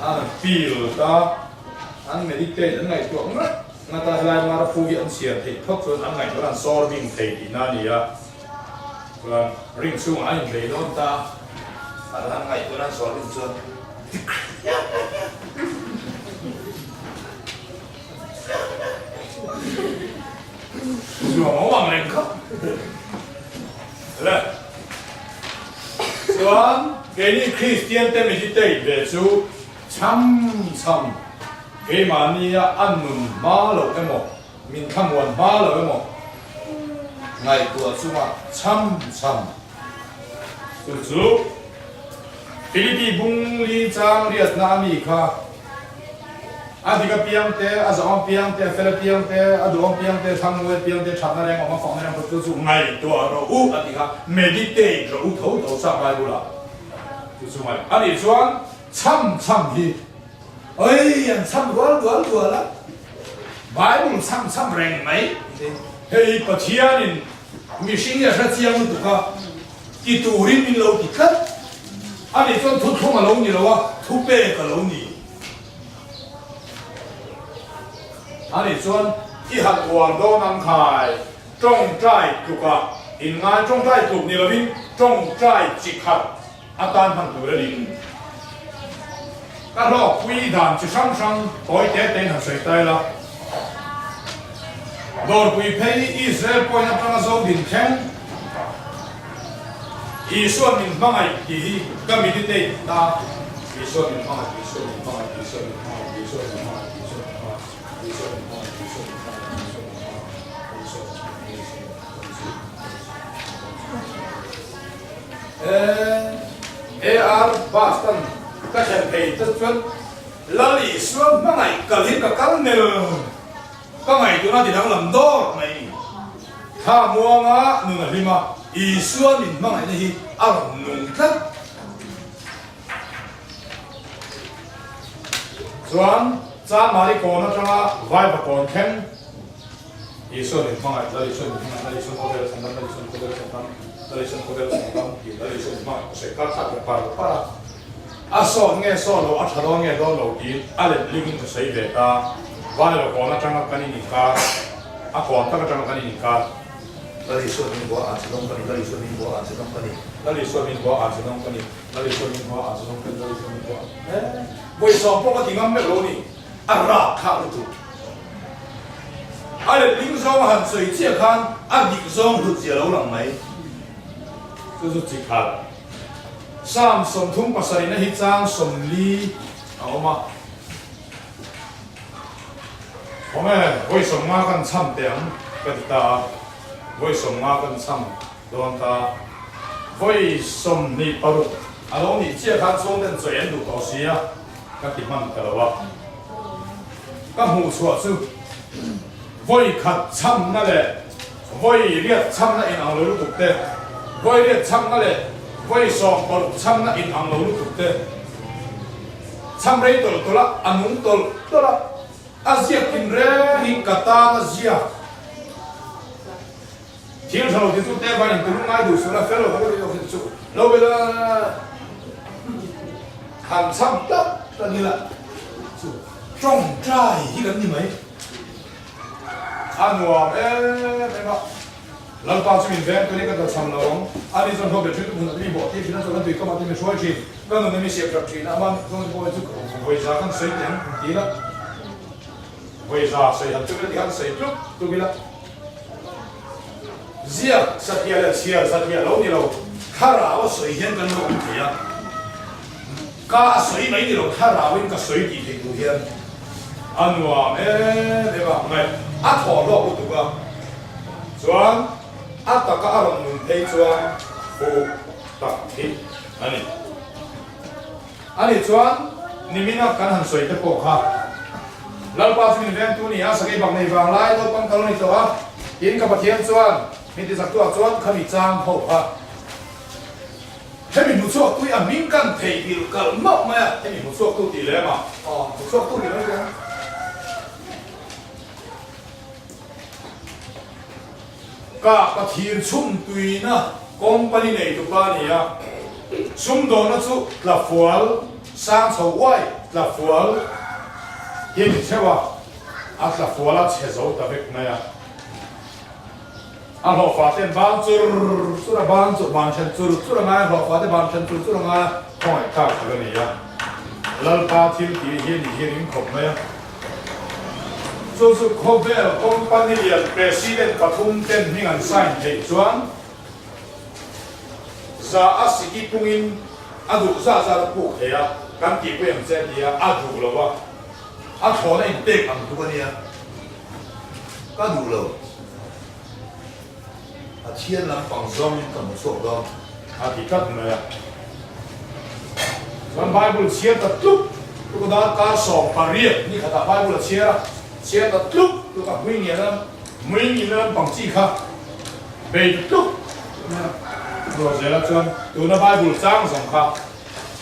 S3: an feel ta an meditate an ngai tu nga ta lai mar pu gi an sian thei thok chon an ngai an solving thei ti na ni a lan ring chung ai le don ta an ngai tu an solving chon Chúa hoàng lên khóc là Chúa cái này Christian tên mình chỉ về chú chăm cái mà ni ăn mừng má lẩu cái mỏ mình tham quan má lẩu cái mỏ ngày của chú mà chăm chú Philippines bung li chang Vietnam mi kha adiga piang te azong piang te Philippines te adong piang te thangwe piang te chana reng oma phong reng ko chu ngai to ro adiga meditate ro tho sa bai bula chu mai ani chuan chăm hi ơi an chăm dual la Bible chăm reng mai hei pathianin mi sing ya sa chiang tu ka ki turin min lo ti khat anh ấy chọn thuốc không mà lâu nhỉ đâu á thuốc bê cả lâu nhỉ anh ấy chọn cái hạt hoàng đó nằm khai trong trái trục à in ngay trong trái trục này là mình trong trái chỉ hạt anh ta thằng tuổi là gì các lo quy đàn chỉ sang sang coi té tên hàng sợi tay là rồi quy thấy Israel coi nó trong dấu đình khen Israel mình mang ai thì cái mình đi đây ta Israel mình mang ai Israel mình mang ai Israel mình mang ai Israel mình mang ai Israel mình mang ai Israel mình mang ai AR Boston các em thấy rất chuẩn là lý xuân mang ai cả hết cả cắn nè các ngày tụi nó thì đang làm đó mày tha mua ngã nương là gì mà ý xuân mình mang lại đây ăn nung rất xuân cha mà đi còn nó cho vài bà còn khen ý xuân mình mang lại đây xuân mình mang đây xuân có thể là sản phẩm đây xuân có thể là sản phẩm đây xuân có thể là sản phẩm thì đây xuân mang sẽ cắt cắt cái para à son nghe son lo à thằng nghe đó lâu đi à lên linh nó sẽ về ta vài là còn nó trong cái này cả à còn tất cả trong cái này cả
S5: Lali suami buat asalong kani, lali suami buat asalong kani.
S3: Lali suami buat asalong kani, lali suami buat asalong kani, lali suami buat. Vì sao bố có tiếng âm mẹ lô nè? À ra khá được. À để lính dòng hẳn sợi chia khăn, à lính dòng được chia lâu lắm mấy. Tôi rất chỉ khá. Sam sông thung bát sari na hít trang sông ly, áo mà. Hôm nay vì sao mà cần chăm tiếng cái ta với sông ngã gần sông, đón ta với sông nị paru, alo nị chia khăn xuống đến dưới end đủ xí à, các 팀 man cả rồi, các hữu số chứ, với khát chăm nè lệ, với liệt chăm nè in ang lulu tục tê, với liệt chăm nè lệ, với sông paru chăm nè in ang lulu tục tê, chăm rei tol tola, anung tol tola, Asia kinre hin kata Asia thiên sau thì chúng ta phải nhận được ngay đủ số là phải là phải được hiện số lâu bây giờ hàng trăm đất là như là trồng trai thì gần như mấy ăn ngon em ạ lần sau chúng mình về tôi đi cái đó xong rồi anh đi trong hồ bể chúng tôi đi bộ thì chúng ta sẽ tùy các bạn tìm số gì cái này mình sẽ gặp chuyện nào mà trong bộ chúng tôi về ra kan xây tiền tí đó về ra xây hạt chúng ta kan xây chút tôi biết là Zia Satya là Sia Satya lâu đi lâu, khá là có水现跟lâu thì à, cá水mấy đi lâu khá là với cái水gì thì đủ hiện, anh nói đấy吧, này, ăn thọ đó cũng được à, chuẩn, ăn tất cả ăn mình thấy chuẩn, phụ tập thì, anh ấy chuẩn, ni mình ăn cần hàng水的不哈，老爸这边边度你啊，是给帮你放来，都帮到你走啊，因个不天准。mình đi giặc tua chọn khăm bị trang hậu ha, thế mình một số tôi ăn miếng gan thầy thì cả mốc mà, thế mình một số tôi tỷ lệ mà, một số tôi thì nói cái, cả cái thiên chung tùy na, company này tụi ba này à, xung đột nó chú là phùa, sang sầu quay là phùa, hiện thì sao à, là phùa là chế dấu ta biết này à. Anh họ phát hiện ban chur là ban chur ban chân chur là ngay họ phát hiện ban chân chur là ngay không phải khác cái này à, lần ba thiên thì hiện không này, so không phải là company president Pathum tên mình ăn sign để chuẩn, za asiki pungin adu za phụ thế à, căn kỳ quen xem thì adu là ba, anh họ này tệ
S5: Ang tu kani ya. Ka du lo. A chian lam pang zong ka mo sok do.
S3: thì cắt này à, còn Bible chia tất lúc, tôi đã cá sòng Paris, như cả Bible chia tất lúc, tôi cả mấy nghìn năm bằng chi khác, về tất lúc, rồi giờ là chân, tôi đã Bible trang sòng khác,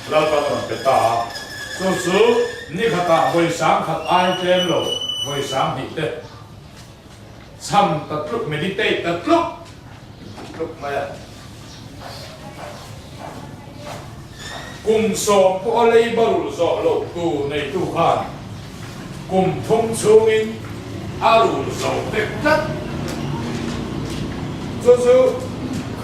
S3: là ta làm cái ta, số số, như cả với sáng khác ai tên rồi, với sáng thì thế, xăm tất lúc meditate tất lúc
S5: Lúc maya.
S3: cùng sổ có lấy bao giờ lộ tu này tu khan cùng thông số in alu dầu đẹp nhất cho chú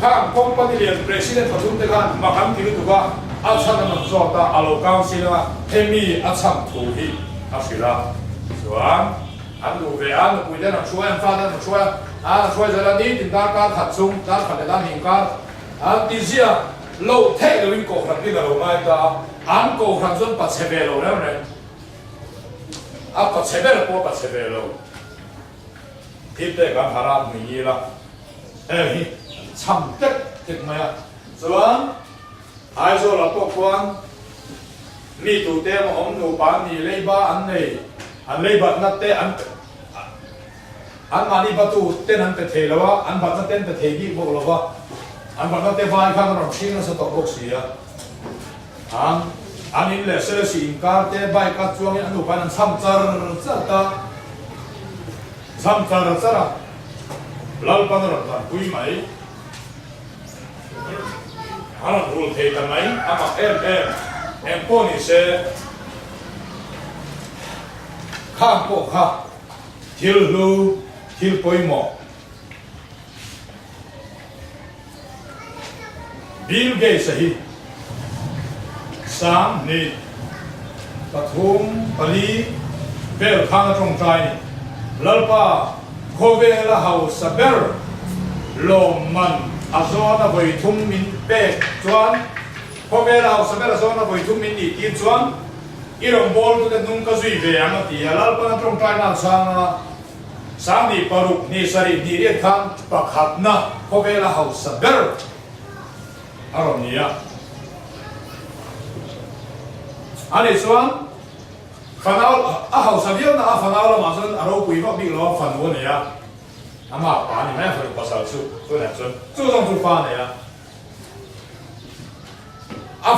S3: khang company liền president của chúng ta mà khám cứu tụi ba áp sát nó cho ta alo cao xin là thêm mi áp sát thủ hi áp xử là rồi anh đủ về anh cũng để nóช่วยanh phát nóช่วยช่วยจะได้ดีถึงการขัดซุ่มการขัดด้านหิงการที่เสียเราเทเราวิ่งโกขัดที่เราไม่ได้อันโกขัดจนปัดเสบเราแล้วเนี่ยปัดเสบเราปัดเสบเราที่เด็กกันหารามีละช่ำเด็กถึงไหมส่วนไอ้โซเราพวกคนมีตัวเต็มของหนูปานนี่เลยบ้าอันนี้อันเลยบัดนัดเตอันมานี่ประตูเต้นอันเป็นเทแล้ววะอันบัดนัดเต้นเป็นเทกี่พวกเราวะอันบัดนัดเตไฟข้างเราชิงนั่นสต๊อกบ็อกซี่อ่ะอันนี้แหละเสือสิงการเตใบกัดจวงอันดูไปนั่นซ้ำจัดซ้ำจัดลัลปันรัตน์คุยไหมอันนั้นรู้เทกันไหมอันมาเอ็มพวกนี้เสข้ามพวกข้าทิลลูทิลปอยหมอบิลเกย์สิสามนี่ปฐุมปลีเบลข้างตรงใจลัลปาโคเวลาเฮาสเบลลมมันอาโซนาบอยทุ่มมินเป๊กจวนโคเวลาเฮาสเบลอาโซนาบอยทุ่มมินอีทีจวนอีรองบอลตัวนุ่งก็จุยเบียงตีลัลปาตรงใจนั่งช่างสามีปารุกนี่สรินี่เรียกขันปักหัดนะโคเวลาเฮาสเบลอารมณ์นี้อันนี้ส่วนฟันเอาเฮาสเบลนะฟันเอาละมาส่วนอารมณ์ปุยว่าบิ๊กล้อฟันวันนี้อามาป่านี่แม่ฟันภาษาส่วนไหนส่วนต้องจุดฟันเนี่ย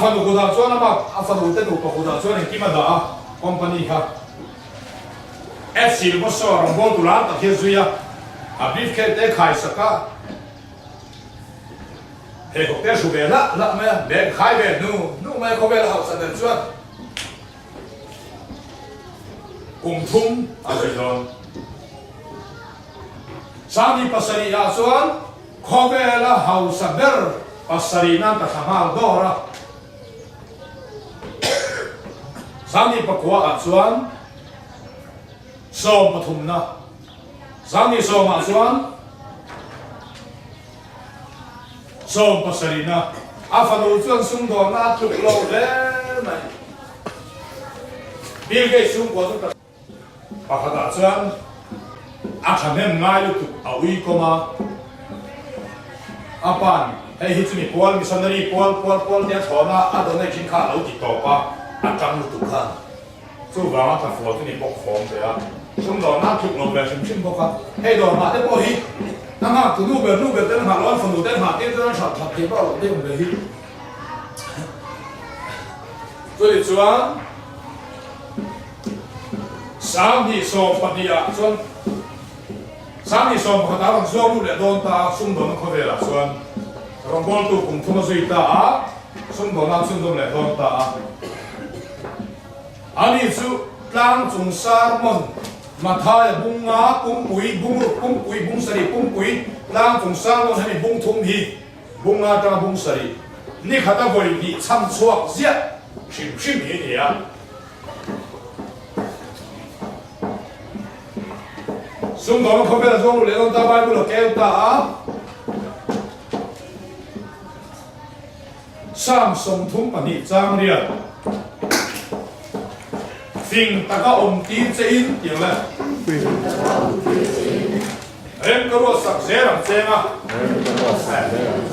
S3: ฟันดูกูด่าส่วนนะมาฟันดูเต้นดูกูด่าส่วนนี่กี่มาด่าคอมพานีค่ะSC ก็สอนบอลตุลาตัดเทียนซุยบีฟแค่เตะขายสักกะเฮ้ยเขาเตะชูเบลละไหมเบลขายเบลนู่ไม่เขาเบลเขาสันเดนส่วนกลุ่มทุ่มอะไรจนสามีปัสสรีอาส่วนเขาเบลเขาสับเบลปัสสรีนั่นแต่ทำมาดอระสามีปักหัวอาส่วนสอบปฐุมนะสามีสอบมาส่วนสอบปัสสรีนะฟันดูส่วนสุ่มโดนน่าถูกโลดเลยไหมบิลเกย์สุ่มกว่าทุกท่านปากกาส่วนฉันเห็นง่ายเลยถูกเอาอีกมาปันให้ฮิตมีพอลมีสันนิพอลเนี่ยชอบนะโดนให้กินข้าวเอาติดต่อปะจังรู้ทุกท่านสู้กับมันถ้าฝนที่นี่ปกครองเสียสุ่มโดนน่าถูกโลดเลยชิมพวกเขาให้โดนมาได้พอฮิตนั่งหาตัวนูเบลเต้นหาร้อนฝนดูเต้นหาเต้นช็อตเที่ยวเราเต้นเลยฮิตตัวที่ส่วนสามีสอบปฏิญาส่วนสามีสอบเขาตาลงส่วนรู้เลยโดนตาสุ่มโดนเขาเวลาส่วนรองบอลตัวกลุ่มทุ่มสุยตาสุ่มโดนนั่งสุ่มโดนเลยโดนตาอันนี้สุดกลางจงสารมันมาทายบุ้งงาปุ้งปุยบุ้งรุกปุ้งปุยบุ้งสรีปุ้งปุยกลางจงสารมันให้บุ้งทุ่มฮีบุ้งงาตาบุ้งสรีนี่ข้าตาบริดีช้ำชัวเสียชิมฮีเนี่ยสุ่มโดนเขาเป็นส่วนรู้เลยโดนตาใบบุหรี่แก้วตาสามสมทุ่มปนิจางเรียนฟิงตะก้าอมตีนเจีนอย่างไรเอ็มก็รู้สักเสียงเสียง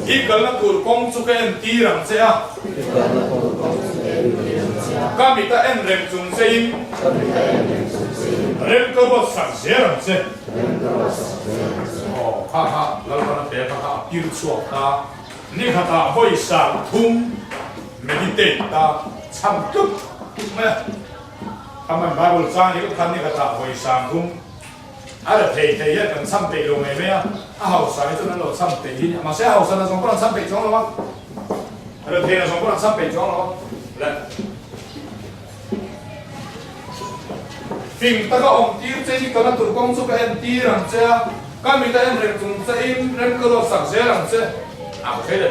S3: อีกคนละตัวกงสุกเอ็นตีรังเสียก็มีแต่เอ็นเร็งจุงเสียงเอ็มก็รู้สักเสียงเสียงโอ้ฮ่าแล้วก็นั่นเป็นฮ่าพิวชัวตานี่ข้าตาห้อยสามทุ่มเมดิเตตาช้ำจุ๊บไหมทำไมบาบูลจ้างนี่ก็ทำนี่ข้าตาห้อยสามทุ่มอะไรเทยันกันซ้ำไปลงไหมอ่ะเฮาสายตัวนั้นเราซ้ำไปที่มาเสียเฮาสายสองคนซ้ำไปจ้องแล้ววะอะไรเทนะสองคนซ้ำไปจ้องแล้ววะ lệ phim ta có ông tiêu chơi cái nó tụi con số cái em tiêu làm chơi cái mình ta em rèn dùng chơi em rèn cơ đồ sẵn chơi làm chơi à thế là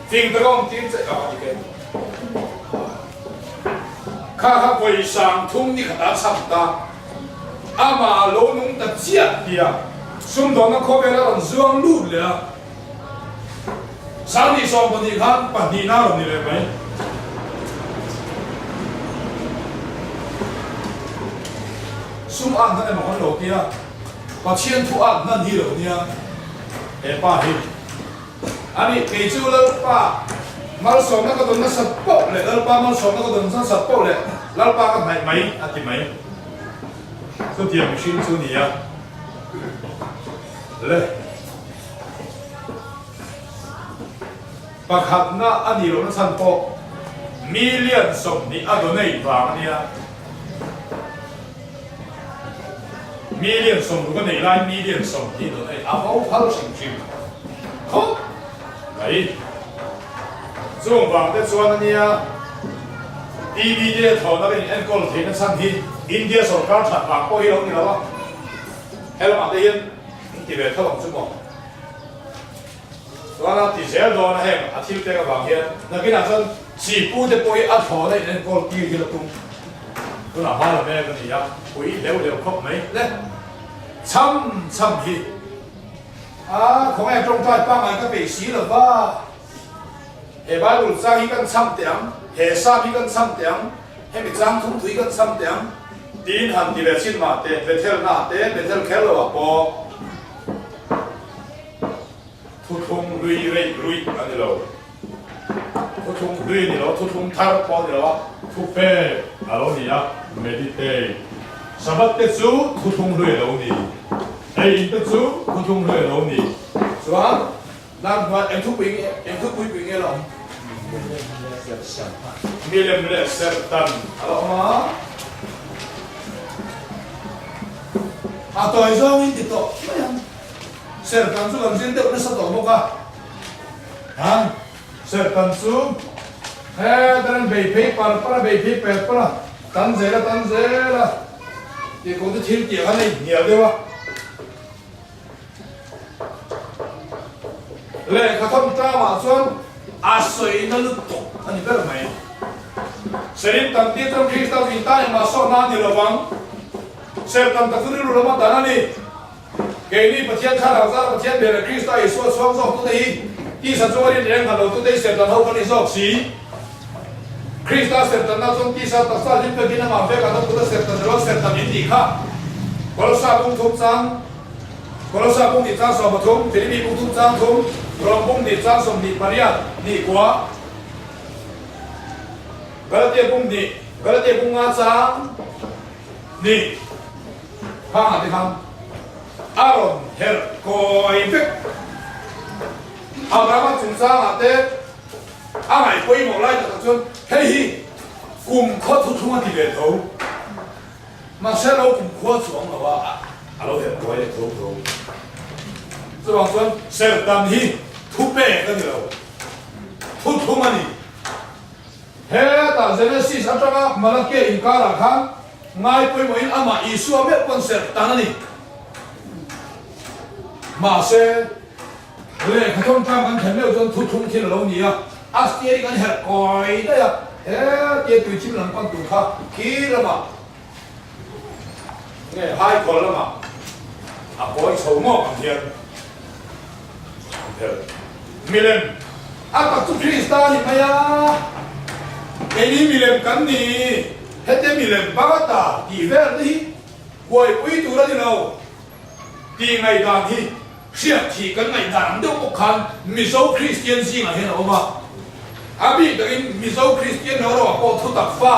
S3: phim ta có ông tiêu chơi à cái khá quay sang thung đi khá sắp ta mà lỗ nung ta chết đi à xung đột nó khó về là còn dương lụtเลยsáng đi xong còn đi khác bản đi nào rồi đi về mấy xung ăn thế này mà con lỗ kia và chiên thu ăn nó đi rồi nha em ba đi anh đi kể chú lớn ba mà xong nó có đừng nó sập bốc lại lớn ba mà xong nó có đừng nó sập bốc lại lớn ba cái mấy à thì mấy số tiền mình xin chú nhỉเลยประคับน่ะอันนี้เราต้องสั่งโปมิเลียนสมนี่อันนี้วางเนี่ยมิเลียนสมรู้กันไหนไล่มิเลียนสมนี่ตัวไหนเอาเขาสิ่งจริงเขาไหนส่วนวางแต่ส่วนอันนี้ดีดีเดียถอนแล้วเป็นแอนกอลเทนสั่งที่อินเดียสงครามฉัดวางโป้ยเราเนี่ยแล้วว่าให้เรามาได้ยินที่เป็นเท่าของสมองว่าเราติดเชื้อโดนแห้งอาทิตย์เดียวกับวางเฮียนักกินอาจจะสีปูจะป่วยอัดถอได้เนี่ยก็ตีกิโลตุ้งตัวหน้าบ้านเราแม่กันนี่ยังป่วยเร็วครบไหมเนี่ยช้ำที่ของแม่ตรงใต้ป้ามันก็ไปสีหรือว่าเฮ้บ้านหลุดสร้างให้กันช้ำเตียงเฮ้สร้างให้กันช้ำเตียงให้ไปจ้างทุ่งถุยกันช้ำเตียงตีนหันที่เวชินมาเตะเวทเทลหน้าเตะเวทเทลแค่เราปอทุทงลุยอันนี้เราทุทงลุยนี่เราทุทงทาร์ปอนนี่เราทุเป้อะไรนี่อะเมดิเตสบัดเตจูทุทงลุยเรานี่ไอ้อินเตจูทุทงลุยเรานี่ส่วนนั่นว่าเอ็มทุกปีเงี้ยเรามีเรื่องเรื่องเซอร์ตันอะไรมาตัวไอ้ช่องนี้ติดต่อไม่ยังเสร็จกันสู้กันเส้นเดียวนั่นสะดวกมั้งกันฮะเสร็จกันสู้เฮ้ยตอนนั้นเบย์พีปาร์ปาเบย์พีเปิดปะตันเซล่ะที่กูจะทิ้งเกี่ยวกันเลยเหนียวดีวะเลยเขาทำจ้ามาส่วนอาศัยนั่นลุกตกอันนี้เป็นอะไรเสร็จตันที่ต้องคริสตัลวินต้ามาสอนนั่นที่ระวังเสร็จตันตะกุริรู้มาแต่นั่นนี่เกนี่ประเทศข้าราชการประเทศเบลคริสต์ไอ้ส่วนสองตัวนี้ที่สัญจรเรียนกันเราตัวนี้เสร็จแล้วเขาคนนี้สอบสีคริสต์เสร็จแล้วตรงที่สัตว์สัตว์ที่เป็นกินน้ำมันเพื่อการตัวเสร็จแล้วเราเสร็จแล้วอินดีค่ะคนละสามปุ่มทุกจังคนละสามปุ่มดิจังสองปฐมฟิลิปปินส์ปุ่มทุกจังทุกรองปุ่มดิจังสมดิปริยัตินี่กว่ากระเทียมปุ่มดิกระเทียมปุ่มงาจังนี่ข้างที่ข้างอารมณ์เฮลโกยเฟกเอาละมาถึงสร้างอาเต้อะไรไปหมดเลยแต่จนเฮ้ยกลุ่มข้อทุกข์มาที่เบ็ดเขามาเชื่อเรากลุ่มข้อสองหรือว่าเราเห็นตัวเองเขาจะบอกว่าเสร็จตามที่ทุบเป้กันเราทุกข์มานี่เฮ้ยแต่เจเนซิสอันตรายมาลักเกอินการ์ขันง่ายไปหมดอามาอิสุอาเมปนเสร็จตามนี่มาเซ่เลยเขาต้องทำกันแข่งเร็วจนทุกทุ่งที่เราเนี่ยอาสเตียกันเห็ดก่อยได้อะเฮ้ยเจ้าตัวชิมหลังกันตัวข้าขี้ละมาเนี่ยให้คนละมาอ่ะก่อยโฉมอกกันเทียนมิเลนอ่ะตักทุกคริสต์นี่มาyaไอ้นี่มิเลนกันนี่เฮ้ยมิเลนบ้าตาดีเวอร์นี่ก่อยปุ้ยตัวละที่เราดีไงดานที่เสียทีกันไงดานเดี๋ยวพวกคันมิโซคริสเตียนสิงห์เห็นหรือเปล่าอาบีแต่กินมิโซคริสเตียนเราว่าพอทุตักฟ้า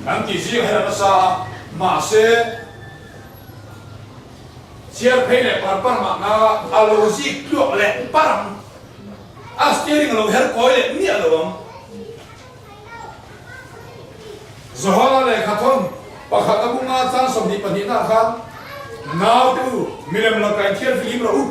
S3: อันที่สิงห์เห็นภาษามาเซ่เชียร์เพลย์ปาร์ปาร์มานาอาโลซิกลัวเล่ปาร์มอาสเตียริงเราเห็นก้อยเล่เนี่ยหรือเปล่าสหรัฐเลยขัดทนปะขัดตะบุงอาจารย์สมนิปนินาคันNow tu, milam lakukan kian film raut.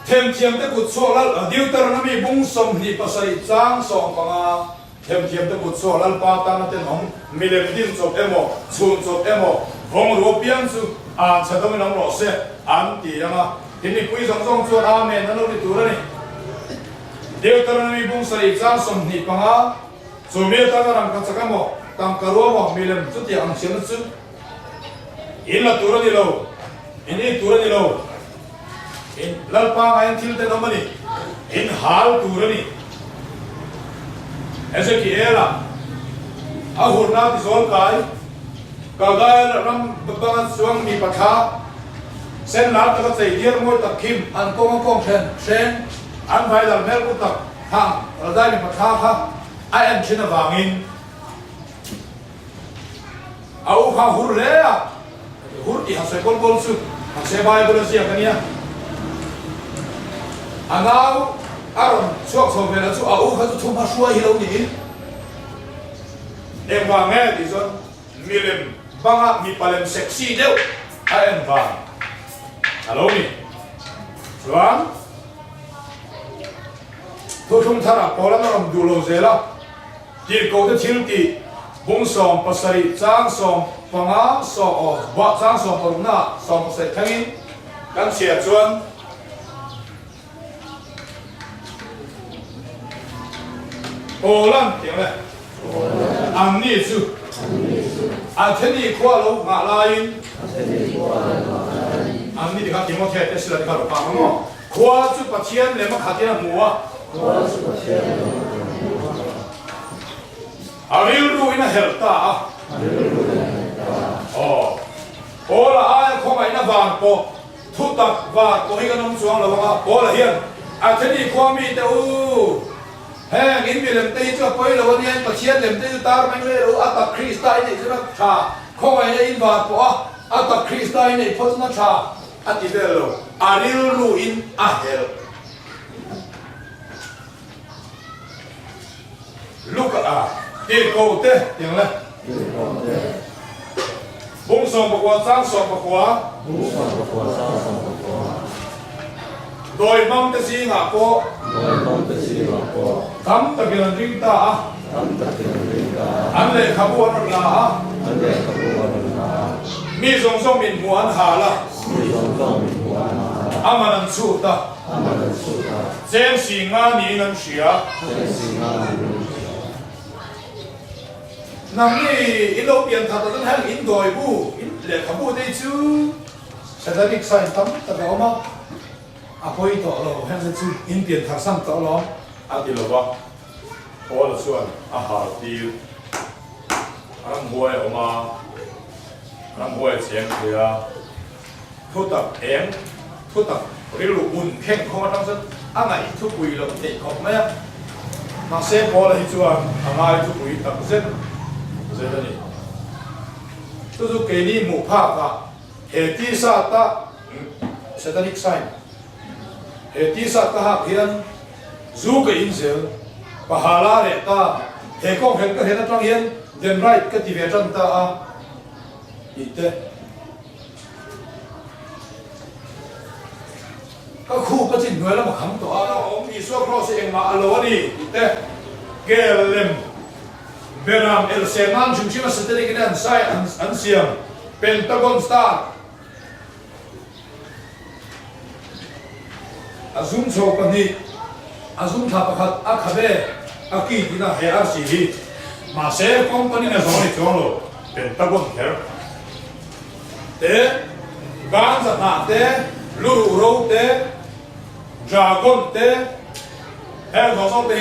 S3: thêm thêm tới cột số là Deuteronomy bung som ni pasari trang som panga thêm tới cột số là pa ta na tên ông milem din chop emo chun chop emo vong ro pian su an sa dom nang ro se an ti anga ini pui zong zong chuan amen na lo ni tu ni Deuteronomy bung sari trang som ni panga chumi ta na rang ka chakamo tam karo mo milem chu ti ang chen chu in la tu ni lo ini tu ni lo in lalpa ngayon til te nomani in hal turani Ezekiela ahur na ti zol kai kagaya ram babangan suang mi patha sen lar ta chei dier mo tak kim an kong sen an vai dal mel ku tak hang radai mi patha kha ai an china wangin au kha hur le hur ti ha se kol su ha se bai bol sia kania anau aron suak so vela chu au kha chu thuma shua hi lo ni em wa nghe thì son milim banga mi palem sexy deu ai en va alo ni chuan thu thum thara polam ram du lo zela ti ko te thil ti bung som pasari chang som panga so o ba chang som por na som pasai thangin kan sia chuan Poland tiếng này, anh đi chú, anh thấy đi qua lâu ngã lại, anh đi cái tiếng một thế, thế là cái đồ bằng không? Qua chú bắt tiền lấy mà khát tiền mua, anh đi luôn ina help ta, là ai không ai na van po, thu tập và có cái nông xuống là bằng là hiền, anh thấy đi qua mi đâu Heng in mi lem tei chu poi lo ni an pathian lem tei tar mang le ro ata Christai nei chu na tha khoi ai in va po ata Christai nei phot na tha ati ve lo aril ru in a hel look a ti ko te tiếng le bung som ba kwa sang som ba kwa đôi mong te si ngã po thắm ta kiran ring ta an le khabu an la mi zong zong min mu an ha la amanan chu ta chen si nga ni nan sia nam ni ilo pian tha ta han in doi bu in le khabu dei chu sadalik sai tam ta ga ma apoi to lo hen se chu in pian thak sam to lo a ti lo wa o lo chuan a ha ti ram huai oma ram huai cheng thia thu tập em thu tập riu lu un kheng kho tang san a ngai thu pui lo te khop me ma se po la hi chuan a ngai thu pui tak zen zen ni tu zu ke ni mu pha ka he ti sa ta satanic sign he ti sa ta ha hian zu ka in zel pahala re ta he ko hen ka hen atang hian den right ka ti ve tan ta a ite ka khu ka chin nuai la ma kham to a om i so cross eng ma alo ni ite gelem Beram el Seman jumchima satanic an sai an siam Pentagon star azum so pani azum tha pakhat akhabe aki dina he ar si hi ma se company na zoni cholo Pentagon her te gan za na te lu ro te dragon te her zo so te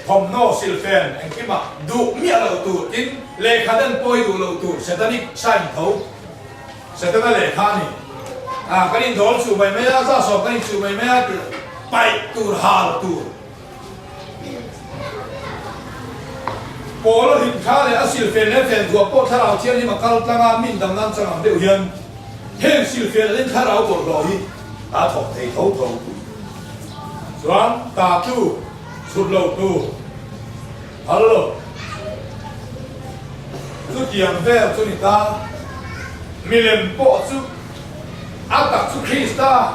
S3: thom no silfen en kima du mi lo tu tin le khadan poi du lo tu satanic sign tho satana le khani cái này đó chủ mày mấy ra sổ cái này chủ mày mấy thì bay tur hà tur bố nó hình khá này asil phèn lên phèn thuộc bố thà nào thiên nhưng mà cao tăng min đằng nan chẳng đều hiền thêm sil phèn lên thà nào bố rồi thọc thầy thấu thấu doan ta tu sụt lầu tu alo tu tiệm về tu ni ta mi lên bộ tu atak tu Krista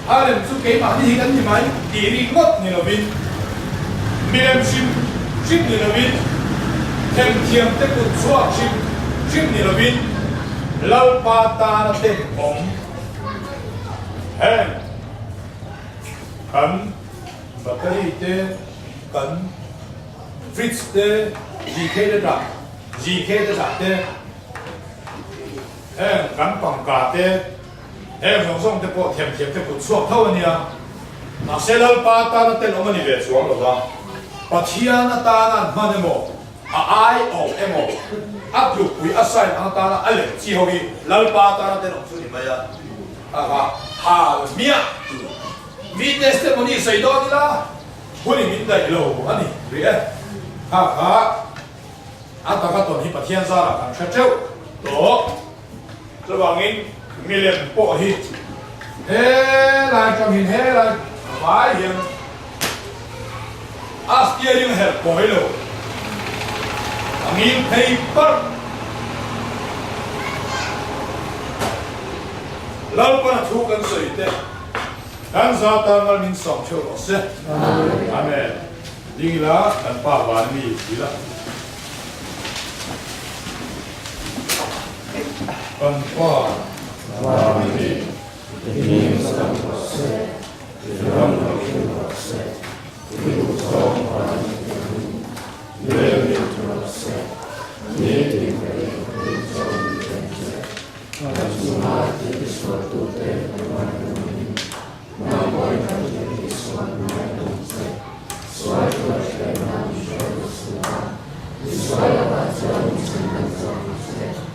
S3: Alem su ke ma ni kan ni mai diri ngot ni lovin milem sim ni lovin thêm thiam te ku chuak sim ni lovin lau pa ta na te om hen kan battery te kan fridge te GK te te hen kan pang ka te em song te po thiam te ku chuak thau ania na selal pa ta na te om ni ve chuang lo ba pathiana ta na manemo ai o emo áp dụng quý assign anh ta là anh lệ chi hậu đi lal pa ta là tên ông chú ni mày à ha mía vi testimony xây đó đi la bữa nay mình đại lâu anh đi vậy ha anh ta có tuần hi bát thiên gia là càng chắc chắn đó cho bằng in million bộ hi thế lại trong hình thế lại phải hiện astia những hệ bồi lâu angin paper lau pa thu kan soi te kan za ta ngal min som chho lo se amen ding la kan pa wan mi la kan pa wan mi ding sa lo se ram lo se lu so pa Levi trose, nieti Consumate disfortute Evangelii, napoi cade disfortunate, suai florte nam scelus, di suai abazioni sentenzonis,